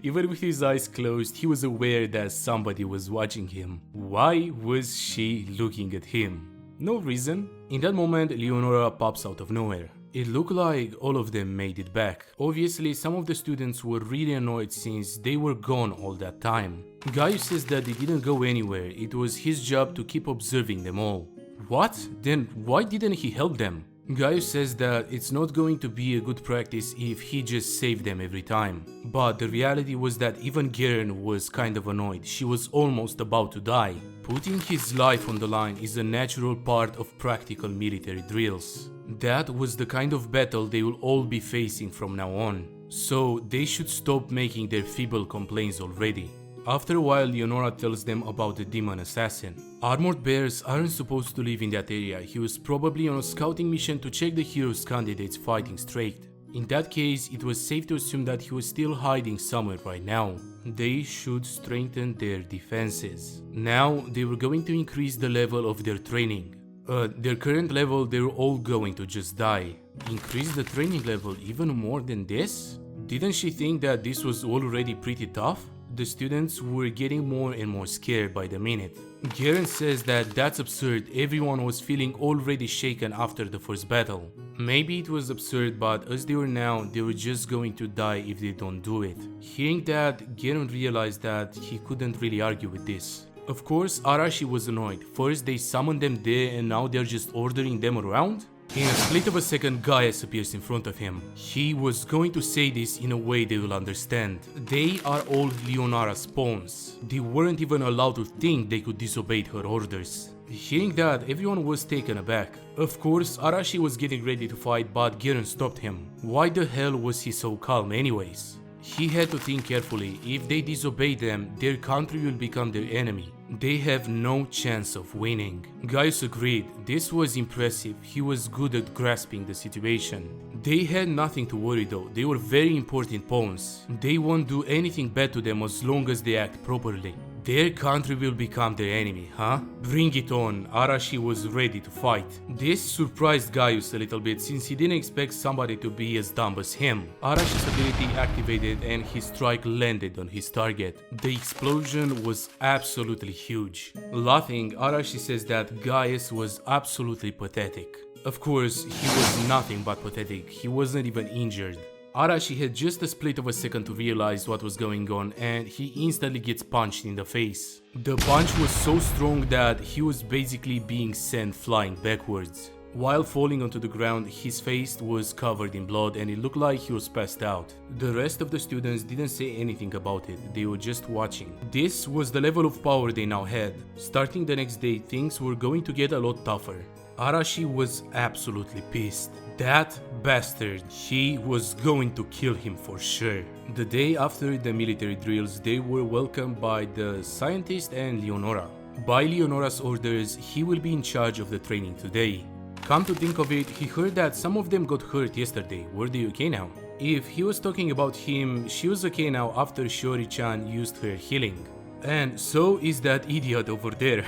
Even with his eyes closed, he was aware that somebody was watching him. Why was she looking at him? No reason. In that moment, Leonora pops out of nowhere. It looked like all of them made it back. Obviously, some of the students were really annoyed since they were gone all that time. Gaius says that they didn't go anywhere, it was his job to keep observing them all. What? Then why didn't he help them? Gaius says that it's not going to be a good practice if he just saved them every time. But the reality was that even Garen was kind of annoyed, she was almost about to die. Putting his life on the line is a natural part of practical military drills. That was the kind of battle they will all be facing from now on. So they should stop making their feeble complaints already. After a while, Leonora tells them about the demon assassin. Armored bears aren't supposed to live in that area. He was probably on a scouting mission to check the hero's candidates fighting straight. In that case, it was safe to assume that he was still hiding somewhere right now. They should strengthen their defenses. Now, they were going to increase the level of their training. At their current level, they were all going to just die. Increase the training level even more than this? Didn't she think that this was already pretty tough? The students were getting more and more scared by the minute. Garen says that that's absurd, everyone was feeling already shaken after the first battle. Maybe it was absurd, but as they were now, they were just going to die if they don't do it. Hearing that, Garen realized that he couldn't really argue with this. Of course, Arashi was annoyed. First they summoned them there and now they're just ordering them around? In a split of a second, Gaius appears in front of him. He was going to say this in a way they will understand. They are all Leonora's pawns. They weren't even allowed to think they could disobey her orders. Hearing that, everyone was taken aback. Of course, Arashi was getting ready to fight, but Garen stopped him. Why the hell was he so calm anyways? He had to think carefully. If they disobey them, their country will become their enemy. They have no chance of winning. Gaius agreed. This was impressive. He was good at grasping the situation. They had nothing to worry though. They were very important pawns. They won't do anything bad to them as long as they act properly. Their country will become their enemy, huh? Bring it on, Arashi was ready to fight. This surprised Gaius a little bit since he didn't expect somebody to be as dumb as him. Arashi's ability activated and his strike landed on his target. The explosion was absolutely huge. Laughing, Arashi says that Gaius was absolutely pathetic. Of course, he was nothing but pathetic, he wasn't even injured. Arashi had just a split of a second to realize what was going on and he instantly gets punched in the face. The punch was so strong that he was basically being sent flying backwards. While falling onto the ground, his face was covered in blood and it looked like he was passed out. The rest of the students didn't say anything about it, they were just watching. This was the level of power they now had. Starting the next day, things were going to get a lot tougher. Arashi was absolutely pissed. That bastard, he was going to kill him for sure. The day after the military drills, they were welcomed by the scientist and Leonora. By Leonora's orders, he will be in charge of the training today. Come to think of it, he heard that some of them got hurt yesterday. Were they okay now? If he was talking about him, she was okay now after Shiori-chan used her healing. And so is that idiot over there.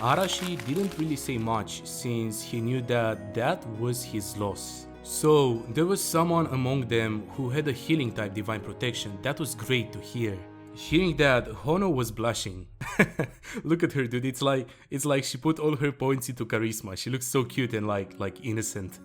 Arashi didn't really say much since he knew that that was his loss. So there was someone among them who had a healing type divine protection. That was great to hear. Hearing that, Hono was blushing. Look at her, dude. It's like she put all her points into charisma. She looks so cute and like innocent.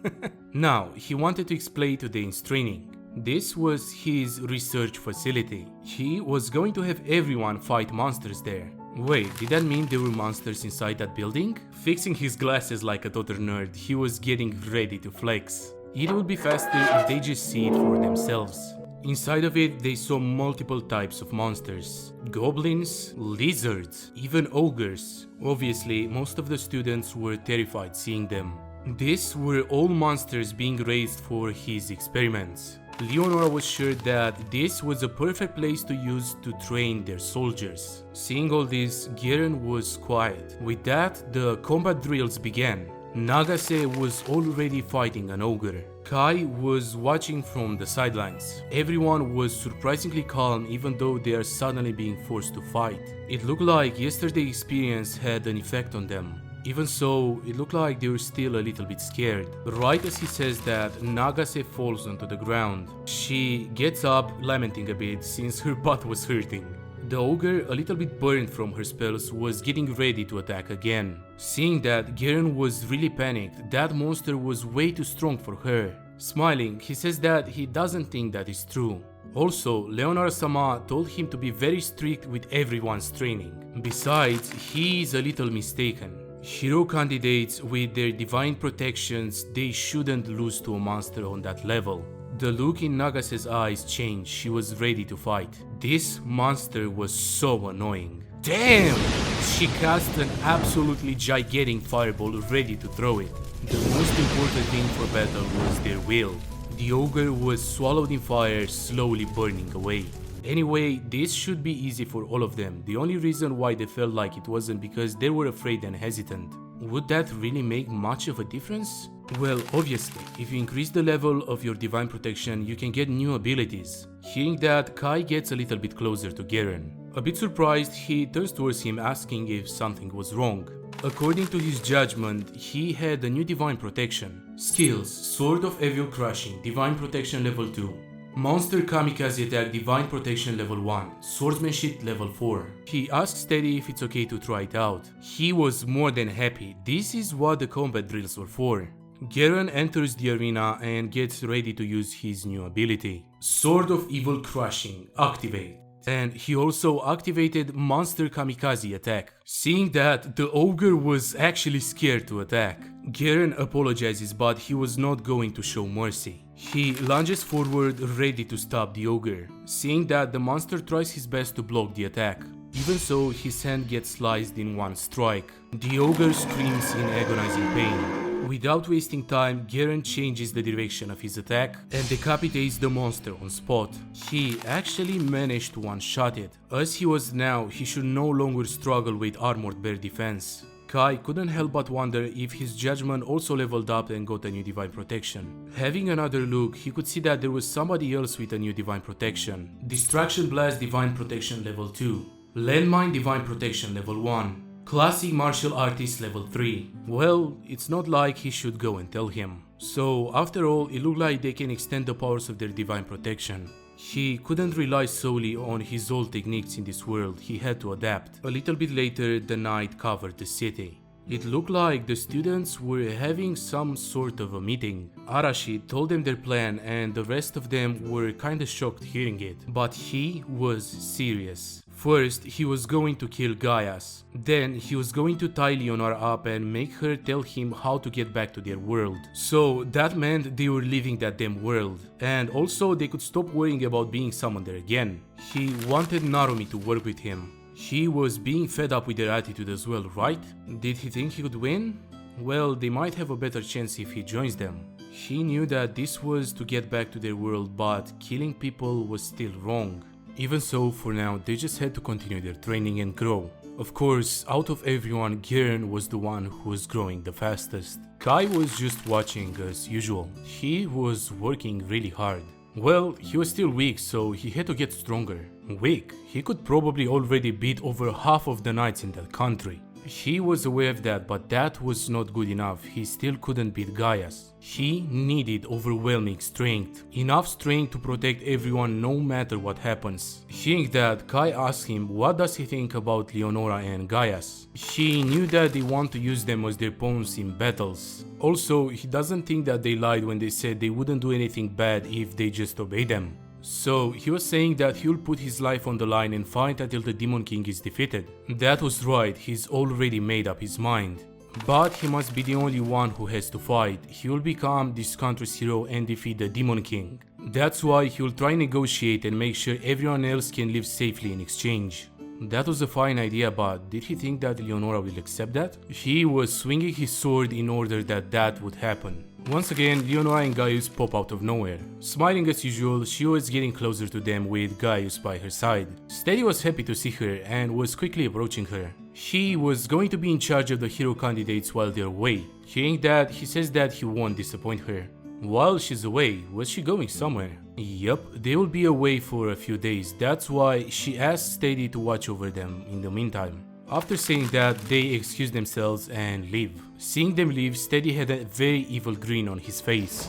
Now, he wanted to explain today's training. This was his research facility. He was going to have everyone fight monsters there. Wait, did that mean there were monsters inside that building? Fixing his glasses like a total nerd, he was getting ready to flex. It would be faster if they just see it for themselves. Inside of it, they saw multiple types of monsters. Goblins, lizards, even ogres. Obviously, most of the students were terrified seeing them. These were all monsters being raised for his experiments. Leonora was sure that this was a perfect place to use to train their soldiers. Seeing all this, Garen was quiet. With that, the combat drills began. Nagase was already fighting an ogre. Kai was watching from the sidelines. Everyone was surprisingly calm even though they are suddenly being forced to fight. It looked like yesterday's experience had an effect on them. Even so, it looked like they were still a little bit scared. Right as he says that, Nagase falls onto the ground. She gets up, lamenting a bit since her butt was hurting. The ogre, a little bit burned from her spells, was getting ready to attack again. Seeing that, Garen was really panicked. That monster was way too strong for her. Smiling, he says that he doesn't think that is true. Also, Leonora-sama told him to be very strict with everyone's training. Besides, he is a little mistaken. Hero candidates with their divine protections, they shouldn't lose to a monster on that level. The look in Nagase's eyes changed, she was ready to fight. This monster was so annoying. Damn! She cast an absolutely gigantic fireball ready to throw it. The most important thing for battle was their will. The ogre was swallowed in fire, slowly burning away. Anyway, this should be easy for all of them. The only reason why they felt like it wasn't because they were afraid and hesitant. Would that really make much of a difference? Well, obviously, if you increase the level of your divine protection, you can get new abilities. Hearing that, Kai gets a little bit closer to Garen. A bit surprised, he turns towards him asking if something was wrong. According to his judgment, he had a new divine protection. Skills: Sword of Evil Crushing, Divine Protection Level 2. Monster Kamikaze Attack, Divine Protection Level 1, Swordsmanship Level 4. He asks Teddy if it's okay to try it out. He was more than happy. This is what the combat drills were for. Garen enters the arena and gets ready to use his new ability. Sword of Evil Crushing, activate. And he also activated Monster Kamikaze Attack. Seeing that, the ogre was actually scared to attack. Garen apologizes, but he was not going to show mercy. He lunges forward, ready to stop the ogre. Seeing that, the monster tries his best to block the attack. Even so, his hand gets sliced in one strike. The ogre screams in agonizing pain. Without wasting time, Garen changes the direction of his attack and decapitates the monster on spot. He actually managed to one-shot it. As he was now, he should no longer struggle with armored bear defense. Kai couldn't help but wonder if his judgment also leveled up and got a new divine protection. Having another look, he could see that there was somebody else with a new divine protection. Distraction Blast Divine Protection Level 2. Landmine Divine Protection level 1. Classic Martial Artist level 3. Well, it's not like he should go and tell him. So after all, it looked like they can extend the powers of their Divine Protection. He couldn't rely solely on his old techniques in this world, he had to adapt. A little bit later, the night covered the city. It looked like the students were having some sort of a meeting. Arashi told them their plan and the rest of them were kinda shocked hearing it. But he was serious. First, he was going to kill Gaius. Then, he was going to tie Leonora up and make her tell him how to get back to their world. So, that meant they were leaving that damn world. And also, they could stop worrying about being summoned there again. He wanted Narumi to work with him. He was being fed up with their attitude as well, right? Did he think he could win? Well, they might have a better chance if he joins them. He knew that this was to get back to their world, but killing people was still wrong. Even so, for now, they just had to continue their training and grow. Of course, out of everyone, Gern was the one who was growing the fastest. Kai was just watching as usual. He was working really hard. Well, he was still weak, so he had to get stronger. Weak? He could probably already beat over half of the knights in that country. He was aware of that, but that was not good enough. He still couldn't beat Gaius. He needed overwhelming strength. Enough strength to protect everyone no matter what happens. Hearing that, Kai asked him what does he think about Leonora and Gaius. He knew that they want to use them as their pawns in battles. Also, he doesn't think that they lied when they said they wouldn't do anything bad if they just obey them. So, he was saying that he'll put his life on the line and fight until the Demon King is defeated. That was right, he's already made up his mind. But he must be the only one who has to fight. He will become this country's hero and defeat the Demon King. That's why he will try and negotiate and make sure everyone else can live safely in exchange. That was a fine idea, but did he think that Leonora will accept that? He was swinging his sword in order that would happen. Once again, Leonora and Gaius pop out of nowhere. Smiling as usual, she was getting closer to them with Gaius by her side. Steady was happy to see her and was quickly approaching her. He was going to be in charge of the hero candidates while they're away. Hearing that, he says that he won't disappoint her. While she's away, was she going somewhere? Yup, they will be away for a few days. That's why she asked Steady to watch over them in the meantime. After saying that, they excuse themselves and leave. Seeing them leave, Steady had a very evil grin on his face.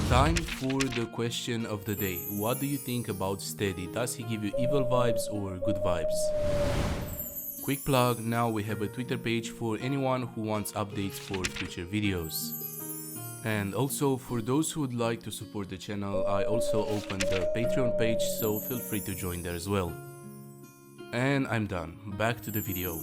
Time for the question of the day. What do you think about Steady? Does he give you evil vibes or good vibes? Quick plug, now we have a Twitter page for anyone who wants updates for future videos. And also, for those who would like to support the channel, I also opened the Patreon page, so feel free to join there as well. And I'm done. Back to the video.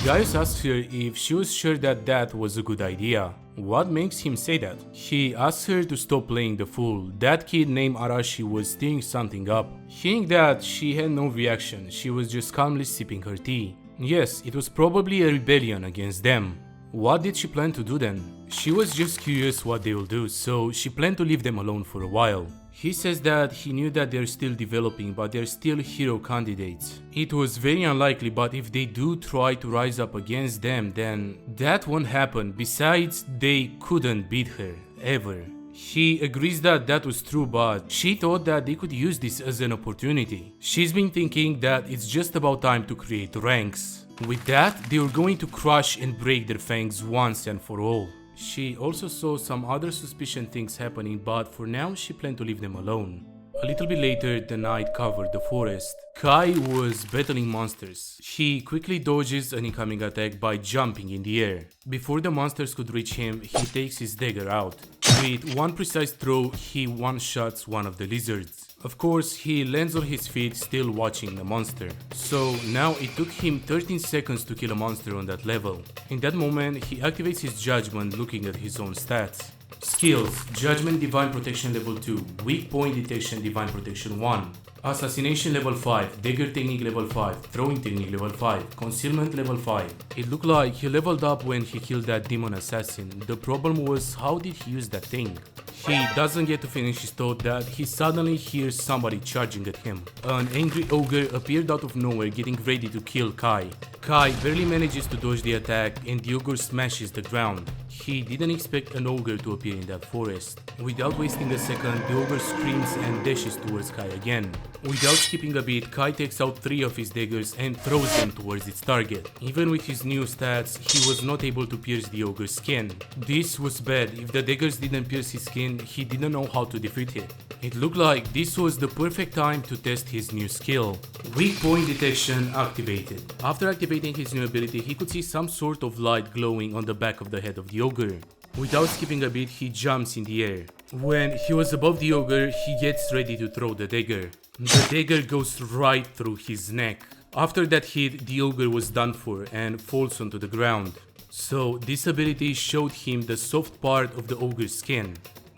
Gaius asked her if she was sure that was a good idea. What makes him say that? He asked her to stop playing the fool. That kid named Arashi was stirring something up. Hearing that, she had no reaction. She was just calmly sipping her tea. Yes, it was probably a rebellion against them. What did she plan to do then? She was just curious what they will do, so she planned to leave them alone for a while. He says that he knew that they're still developing, but they're still hero candidates. It was very unlikely, but if they do try to rise up against them, then that won't happen. Besides, they couldn't beat her, ever. He agrees that was true, but she thought that they could use this as an opportunity. She's been thinking that it's just about time to create ranks. With that, they were going to crush and break their fangs once and for all. She also saw some other suspicious things happening, but for now she planned to leave them alone. A little bit later, the night covered the forest. Kai was battling monsters. He quickly dodges an incoming attack by jumping in the air. Before the monsters could reach him, he takes his dagger out. With one precise throw, he one-shots one of the lizards. Of course, he lands on his feet, still watching the monster. So now it took him 13 seconds to kill a monster on that level. In that moment, he activates his judgment looking at his own stats. Skills: Judgment Divine Protection level 2, Weak Point Detection Divine Protection 1, Assassination level 5, Dagger Technique level 5, Throwing Technique level 5, Concealment level 5. It looked like he leveled up when he killed that demon assassin. The problem was, how did he use that thing? He doesn't get to finish his thought that he suddenly hears somebody charging at him. An angry ogre appeared out of nowhere, getting ready to kill Kai. Kai barely manages to dodge the attack and the ogre smashes the ground. He didn't expect an ogre to appear in that forest. Without wasting a second, the ogre screams and dashes towards Kai again. Without skipping a beat, Kai takes out 3 of his daggers and throws them towards its target. Even with his new stats, he was not able to pierce the ogre's skin. This was bad. If the daggers didn't pierce his skin, he didn't know how to defeat it. It looked like this was the perfect time to test his new skill. Weak point detection activated. After activating his new ability, he could see some sort of light glowing on the back of the head of the ogre. Without skipping a beat, he jumps in the air. When he was above the ogre, he gets ready to throw the dagger. The dagger goes right through his neck. After that hit, the ogre was done for and falls onto the ground. So this ability showed him the soft part of the ogre's skin.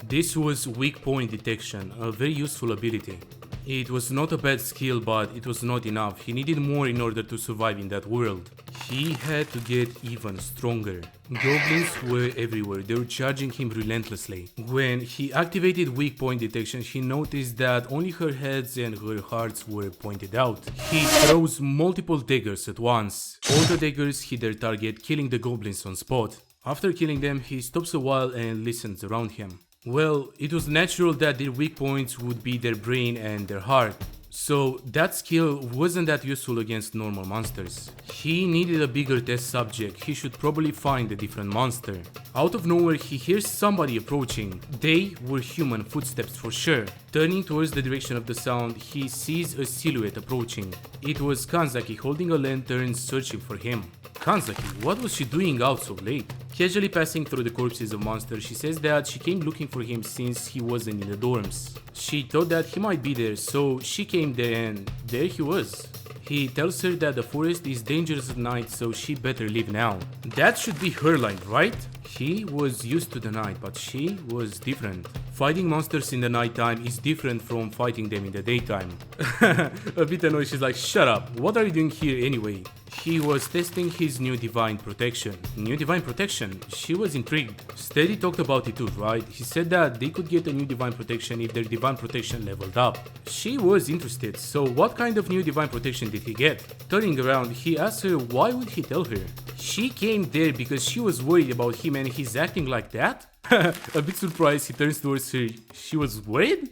This was weak point detection, a very useful ability. It was not a bad skill, but it was not enough. He needed more in order to survive in that world. He had to get even stronger. Goblins were everywhere, they were charging him relentlessly. When he activated weak point detection, he noticed that only her heads and her hearts were pointed out. He throws multiple daggers at once. All the daggers hit their target, killing the goblins on spot. After killing them, he stops a while and listens around him. Well, it was natural that their weak points would be their brain and their heart. So that skill wasn't that useful against normal monsters. He needed a bigger test subject. He should probably find a different monster. Out of nowhere, he hears somebody approaching. They were human footsteps for sure. Turning towards the direction of the sound, he sees a silhouette approaching. It was Kanzaki holding a lantern, searching for him. Kanzaki, what was she doing out so late? Casually passing through the corpses of monsters, she says that she came looking for him since he wasn't in the dorms. She thought that he might be there, so she came there and there he was. He tells her that the forest is dangerous at night, so she better leave now. That should be her line, right? He was used to the night, but she was different. Fighting monsters in the nighttime is different from fighting them in the daytime. A bit annoyed, she's like, shut up, what are you doing here anyway? He was testing his new divine protection. New divine protection? She was intrigued. Steady talked about it too, right? He said that they could get a new divine protection if their divine protection leveled up. She was interested, so what kind of new divine protection did he get? Turning around, he asked her why would he tell her. She came there because she was worried about him and he's acting like that? A bit surprised, he turns towards her. She was worried?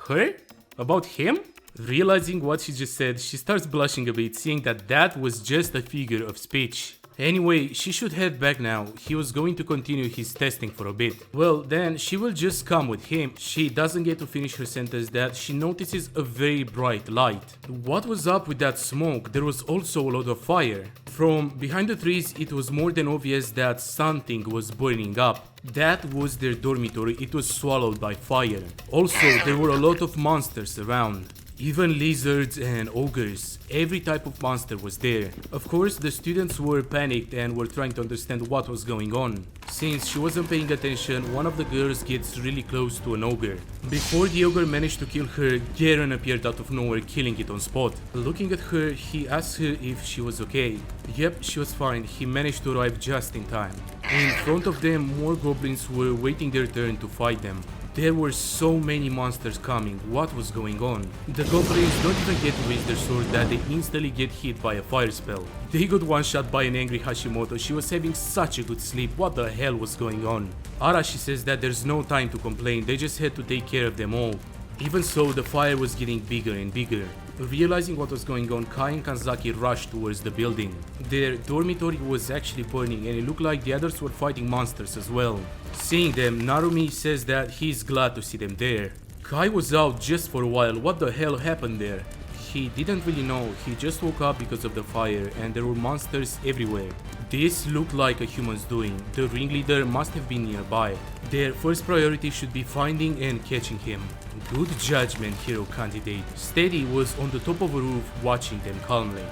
Her? About him? Realizing what she just said, she starts blushing a bit, seeing that that was just a figure of speech. Anyway, she should head back now. He was going to continue his testing for a bit. Well, then she will just come with him. She doesn't get to finish her sentence that she notices a very bright light. What was up with that smoke? There was also a lot of fire. From behind the trees, it was more than obvious that something was burning up. That was their dormitory. It was swallowed by fire. Also, there were a lot of monsters around. Even lizards and ogres, every type of monster was there. Of course, the students were panicked and were trying to understand what was going on. Since she wasn't paying attention, one of the girls gets really close to an ogre. Before the ogre managed to kill her, Garen appeared out of nowhere, killing it on spot. Looking at her, he asked her if she was okay. Yep, she was fine. He managed to arrive just in time. In front of them, more goblins were waiting their turn to fight them. There were so many monsters coming. What was going on? The goblins don't even get to raise their sword that they instantly get hit by a fire spell. They got one shot by an angry Hashimoto. She was having such a good sleep. What the hell was going on? Arashi says that there's no time to complain. They just had to take care of them all. Even so, the fire was getting bigger and bigger. Realizing what was going on, Kai and Kanzaki rushed towards the building. Their dormitory was actually burning and it looked like the others were fighting monsters as well. Seeing them, Narumi says that he's glad to see them there. Kai was out just for a while. What the hell happened there? He didn't really know. He just woke up because of the fire and there were monsters everywhere. This looked like a human's doing. The ringleader must have been nearby. Their first priority should be finding and catching him. Good judgment, hero candidate. Steady was on the top of a roof watching them calmly.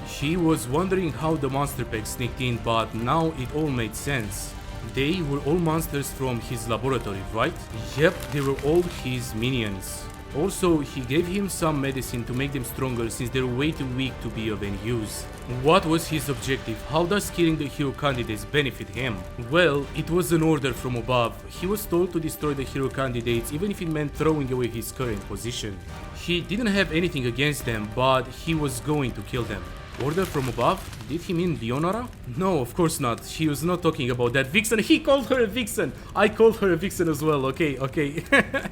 He was wondering how the monster pack sneaked in, but now it all made sense. They were all monsters from his laboratory, right? Yep, they were all his minions. Also, he gave him some medicine to make them stronger since they're way too weak to be of any use. What was his objective? How does killing the hero candidates benefit him? Well, it was an order from above. He was told to destroy the hero candidates even if it meant throwing away his current position. He didn't have anything against them, but he was going to kill them. Order from above? Did he mean Leonora? No, of course not. He was not talking about that vixen. He called her a vixen. I called her a vixen as well. Okay.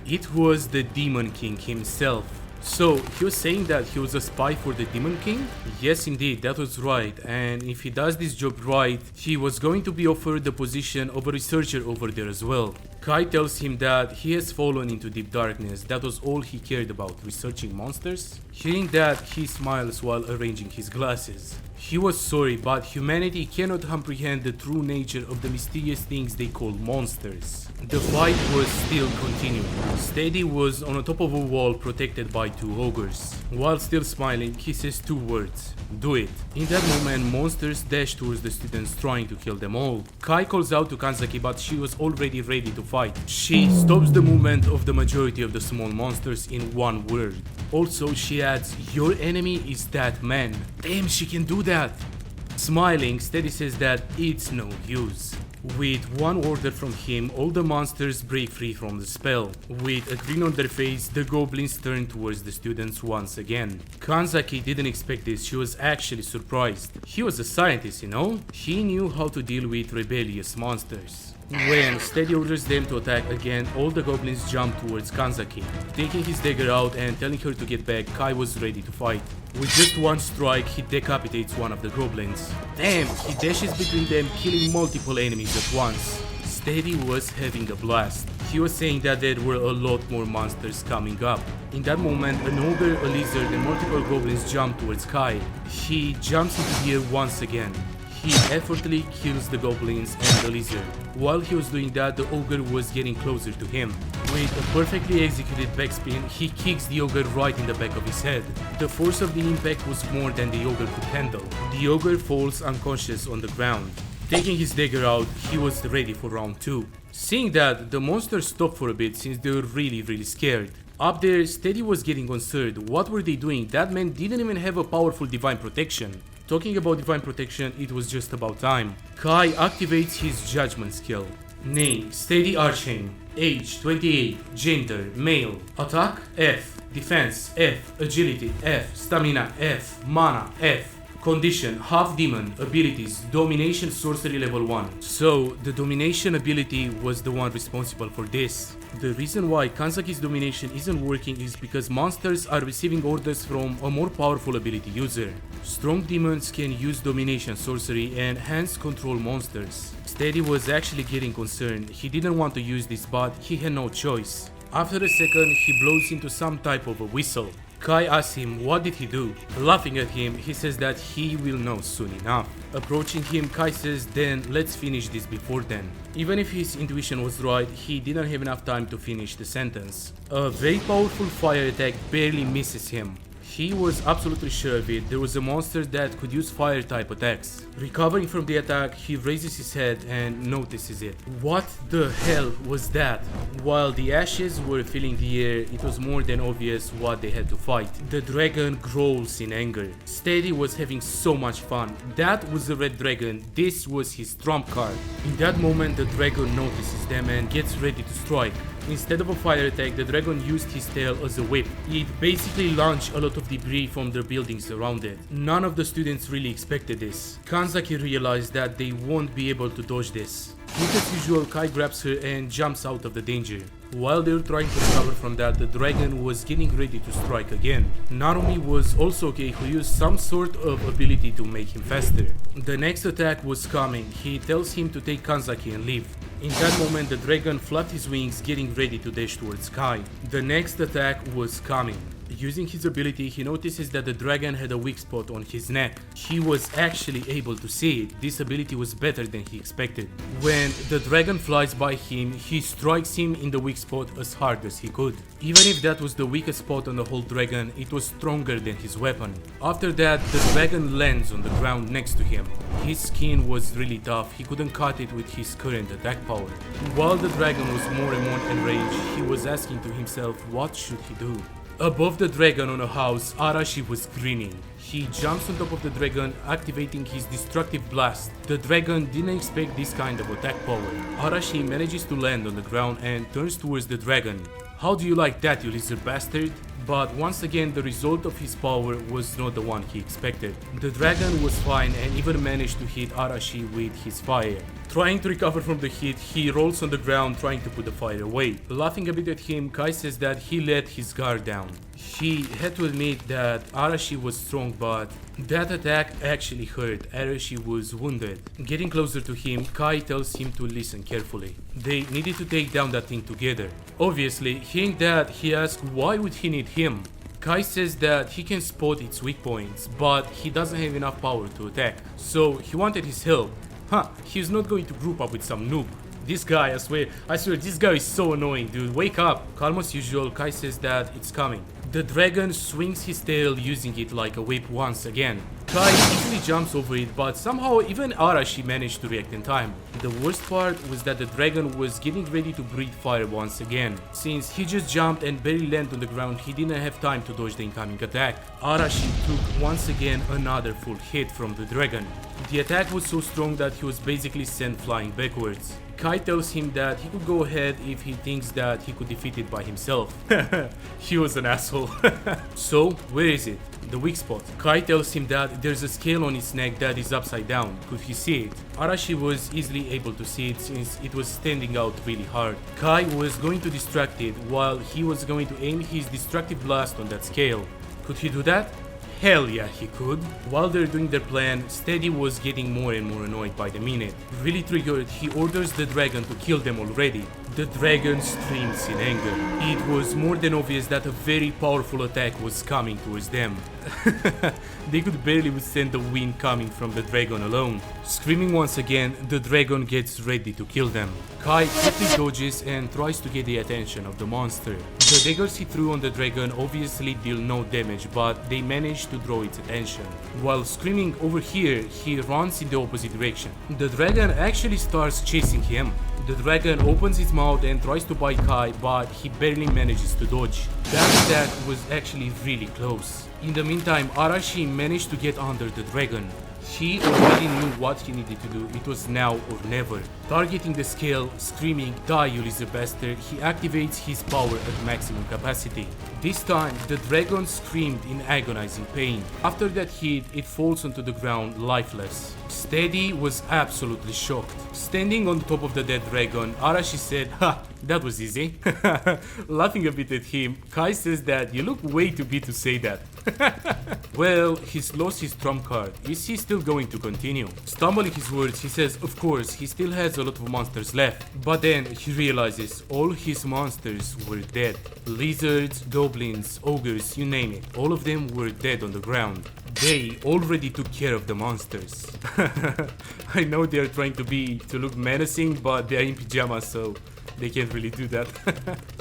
It was the Demon King himself. So, he was saying that he was a spy for the Demon King? Yes, indeed, that was right. And if he does this job right, he was going to be offered the position of a researcher over there as well. Kai tells him that he has fallen into deep darkness. That was all he cared about, researching monsters. Hearing that, he smiles while arranging his glasses. He was sorry, but humanity cannot comprehend the true nature of the mysterious things they call monsters. The fight was still continuing. Steady was on the top of a wall protected by two ogres. While still smiling, he says two words: do it. In that moment, monsters dash towards the students trying to kill them all. Kai calls out to Kanzaki, but she was already ready to fight. She stops the movement of the majority of the small monsters in one word. Also, she adds, your enemy is that man. Damn, she can do that. Smiling, Steady says that it's no use. With one order from him, all the monsters break free from the spell. With a grin on their face, the goblins turn towards the students once again. Kanzaki didn't expect this, she was actually surprised. He was a scientist, you know? He knew how to deal with rebellious monsters. When Steady orders them to attack again, all the goblins jump towards Kanzaki. Taking his dagger out and telling her to get back, Kai was ready to fight. With just one strike, he decapitates one of the goblins. Damn, he dashes between them, killing multiple enemies at once. Steady was having a blast. He was saying that there were a lot more monsters coming up. In that moment, an ogre, a lizard, and multiple goblins jump towards Kai. He jumps into the air once again. He effortlessly kills the goblins and the lizard. While he was doing that, the ogre was getting closer to him. With a perfectly executed backspin, he kicks the ogre right in the back of his head. The force of the impact was more than the ogre could handle. The ogre falls unconscious on the ground. Taking his dagger out, he was ready for round 2. Seeing that, the monsters stopped for a bit since they were really scared. Up there, Steady was getting concerned. What were they doing? That man didn't even have a powerful divine protection. Talking about divine protection, it was just about time. Kai activates his judgment skill. Name: Steady Archane. Age: 28. Gender: male. Attack: F. Defense: F. Agility: F. Stamina: F. Mana: F. Condition: half demon. Abilities: domination, sorcery level 1. So the domination ability was the one responsible for this. The reason why Kanzaki's domination isn't working is because monsters are receiving orders from a more powerful ability user. Strong demons can use domination sorcery and hence control monsters. Steady was actually getting concerned. He didn't want to use this, but he had no choice. After a second, he blows into some type of a whistle. Kai asks him what did he do. Laughing at him, he says that he will know soon enough. Approaching him, Kai says, then let's finish this before then. Even if his intuition was right, he didn't have enough time to finish the sentence. A very powerful fire attack barely misses him. He was absolutely sure of it. There was a monster that could use fire type attacks. Recovering from the attack, he raises his head and notices it. What the hell was that? While the ashes were filling the air, it was more than obvious what they had to fight. The dragon growls in anger. Steady was having so much fun. That was the red dragon. This was his trump card. In that moment, the dragon notices them and gets ready to strike. Instead of a fire attack, the dragon used his tail as a whip. It basically launched a lot of debris from the buildings around it. None of the students really expected this. Kanzaki realized that they won't be able to dodge this. Quick as usual, Kai grabs her and jumps out of the danger. While they were trying to recover from that, the dragon was getting ready to strike again. Narumi was also okay, who used some sort of ability to make him faster. The next attack was coming. He tells him to take Kanzaki and leave. In that moment, the dragon flapped his wings, getting ready to dash towards Kai. The next attack was coming. Using his ability, he notices that the dragon had a weak spot on his neck. He was actually able to see it. This ability was better than he expected. When the dragon flies by him, he strikes him in the weak spot as hard as he could. Even if that was the weakest spot on the whole dragon, it was stronger than his weapon. After that, the dragon lands on the ground next to him. His skin was really tough. He couldn't cut it with his current attack power. While the dragon was more and more enraged, he was asking to himself, what should he do? Above the dragon on a house, Arashi was grinning. He jumps on top of the dragon, activating his destructive blast. The dragon didn't expect this kind of attack power. Arashi manages to land on the ground and turns towards the dragon. How do you like that, you lizard bastard? But once again, the result of his power was not the one he expected. The dragon was fine and even managed to hit Arashi with his fire. Trying to recover from the hit, he rolls on the ground trying to put the fire away. Laughing a bit at him, Kai says that he let his guard down. He had to admit that Arashi was strong, but that attack actually hurt. Arashi was wounded. Getting closer to him, Kai tells him to listen carefully. They needed to take down that thing together. Obviously, hearing that, he asks why would he need him. Kai says that he can spot its weak points, but he doesn't have enough power to attack, so he wanted his help. He's not going to group up with some noob. This guy, I swear, this guy is so annoying, dude. Wake up. Calm as usual, Kai says that it's coming. The dragon swings his tail using it like a whip once again. Kai easily jumps over it, but somehow even Arashi managed to react in time. The worst part was that the dragon was getting ready to breathe fire once again. Since he just jumped and barely landed on the ground, he didn't have time to dodge the incoming attack. Arashi took once again another full hit from the dragon. The attack was so strong that he was basically sent flying backwards. Kai tells him that he could go ahead if he thinks that he could defeat it by himself. He was an asshole. So, where is it? The weak spot. Kai tells him that there's a scale on its neck that is upside down. Could he see it? Arashi was easily able to see it since it was standing out really hard. Kai was going to distract it while he was going to aim his destructive blast on that scale. Could he do that? Hell yeah, he could. While they're doing their plan, Steady was getting more and more annoyed by the minute. Really triggered, he orders the dragon to kill them already. The dragon screams in anger. It was more than obvious that a very powerful attack was coming towards them. They could barely withstand the wind coming from the dragon alone. Screaming once again, the dragon gets ready to kill them. Kai quickly dodges and tries to get the attention of the monster. The daggers he threw on the dragon obviously deal no damage, but they manage to draw its attention. While screaming over here, he runs in the opposite direction. The dragon actually starts chasing him. The dragon opens its mouth and tries to bite Kai, but he barely manages to dodge. That attack was actually really close. In the meantime, Arashi managed to get under the dragon. He already knew what he needed to do. It was now or never. Targeting the scale, screaming, "Die, you lizard bastard," he activates his power at maximum capacity. This time, the dragon screamed in agonizing pain. After that hit, it falls onto the ground lifeless. Steady was absolutely shocked. Standing on top of the dead dragon, Arashi said, "Ha, that was easy." Laughing a bit at him, Kai says that you look way too big to say that. Well, he's lost his trump card. Is he still going to continue? Stumbling his words, he says, of course, he still has a lot of monsters left. But then he realizes all his monsters were dead. Lizards, goblins, ogres, you name it. All of them were dead on the ground. They already took care of the monsters. I know they are trying to look menacing, but they are in pajamas, so they can't really do that.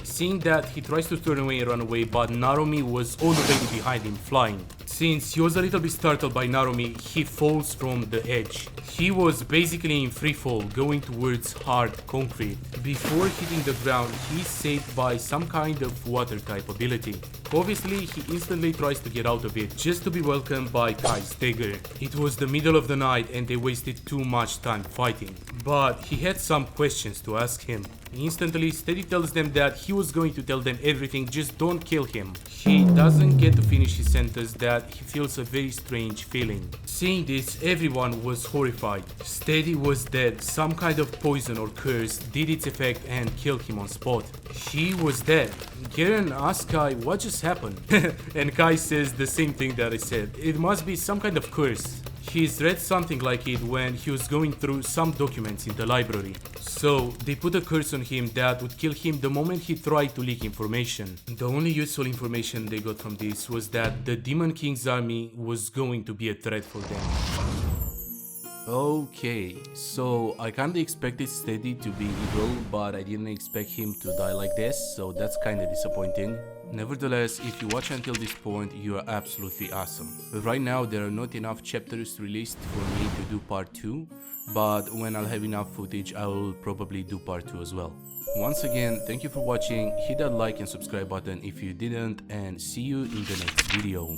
Seeing that, he tries to turn away and run away, but Narumi was already behind him, flying. Since he was a little bit startled by Narumi, he falls from the edge. He was basically in free fall, going towards hard concrete. Before hitting the ground, he's saved by some kind of water type ability. Obviously, he instantly tries to get out of it, just to be welcomed by Kai's dagger. It was the middle of the night and they wasted too much time fighting. But he had some questions to ask him. Instantly, Steady tells them that he was going to tell them everything, just don't kill him. He doesn't get to finish his sentence that he feels a very strange feeling. Seeing this, everyone was horrified. Steady was dead, some kind of poison or curse did its effect and killed him on spot. He was dead. Garen asks Kai what just happened, and Kai says the same thing that I said. It must be some kind of curse. He's read something like it when he was going through some documents in the library. So they put a curse on him that would kill him the moment he tried to leak information. The only useful information they got from this was that the Demon King's army was going to be a threat for them. Okay, so I kinda expected Steady to be evil, but I didn't expect him to die like this, so that's kinda disappointing. Nevertheless, if you watch until this point, you are absolutely awesome. But right now, there are not enough chapters released for me to do part 2, but when I'll have enough footage, I will probably do part 2 as well. Once again, thank you for watching, hit that like and subscribe button if you didn't, and see you in the next video.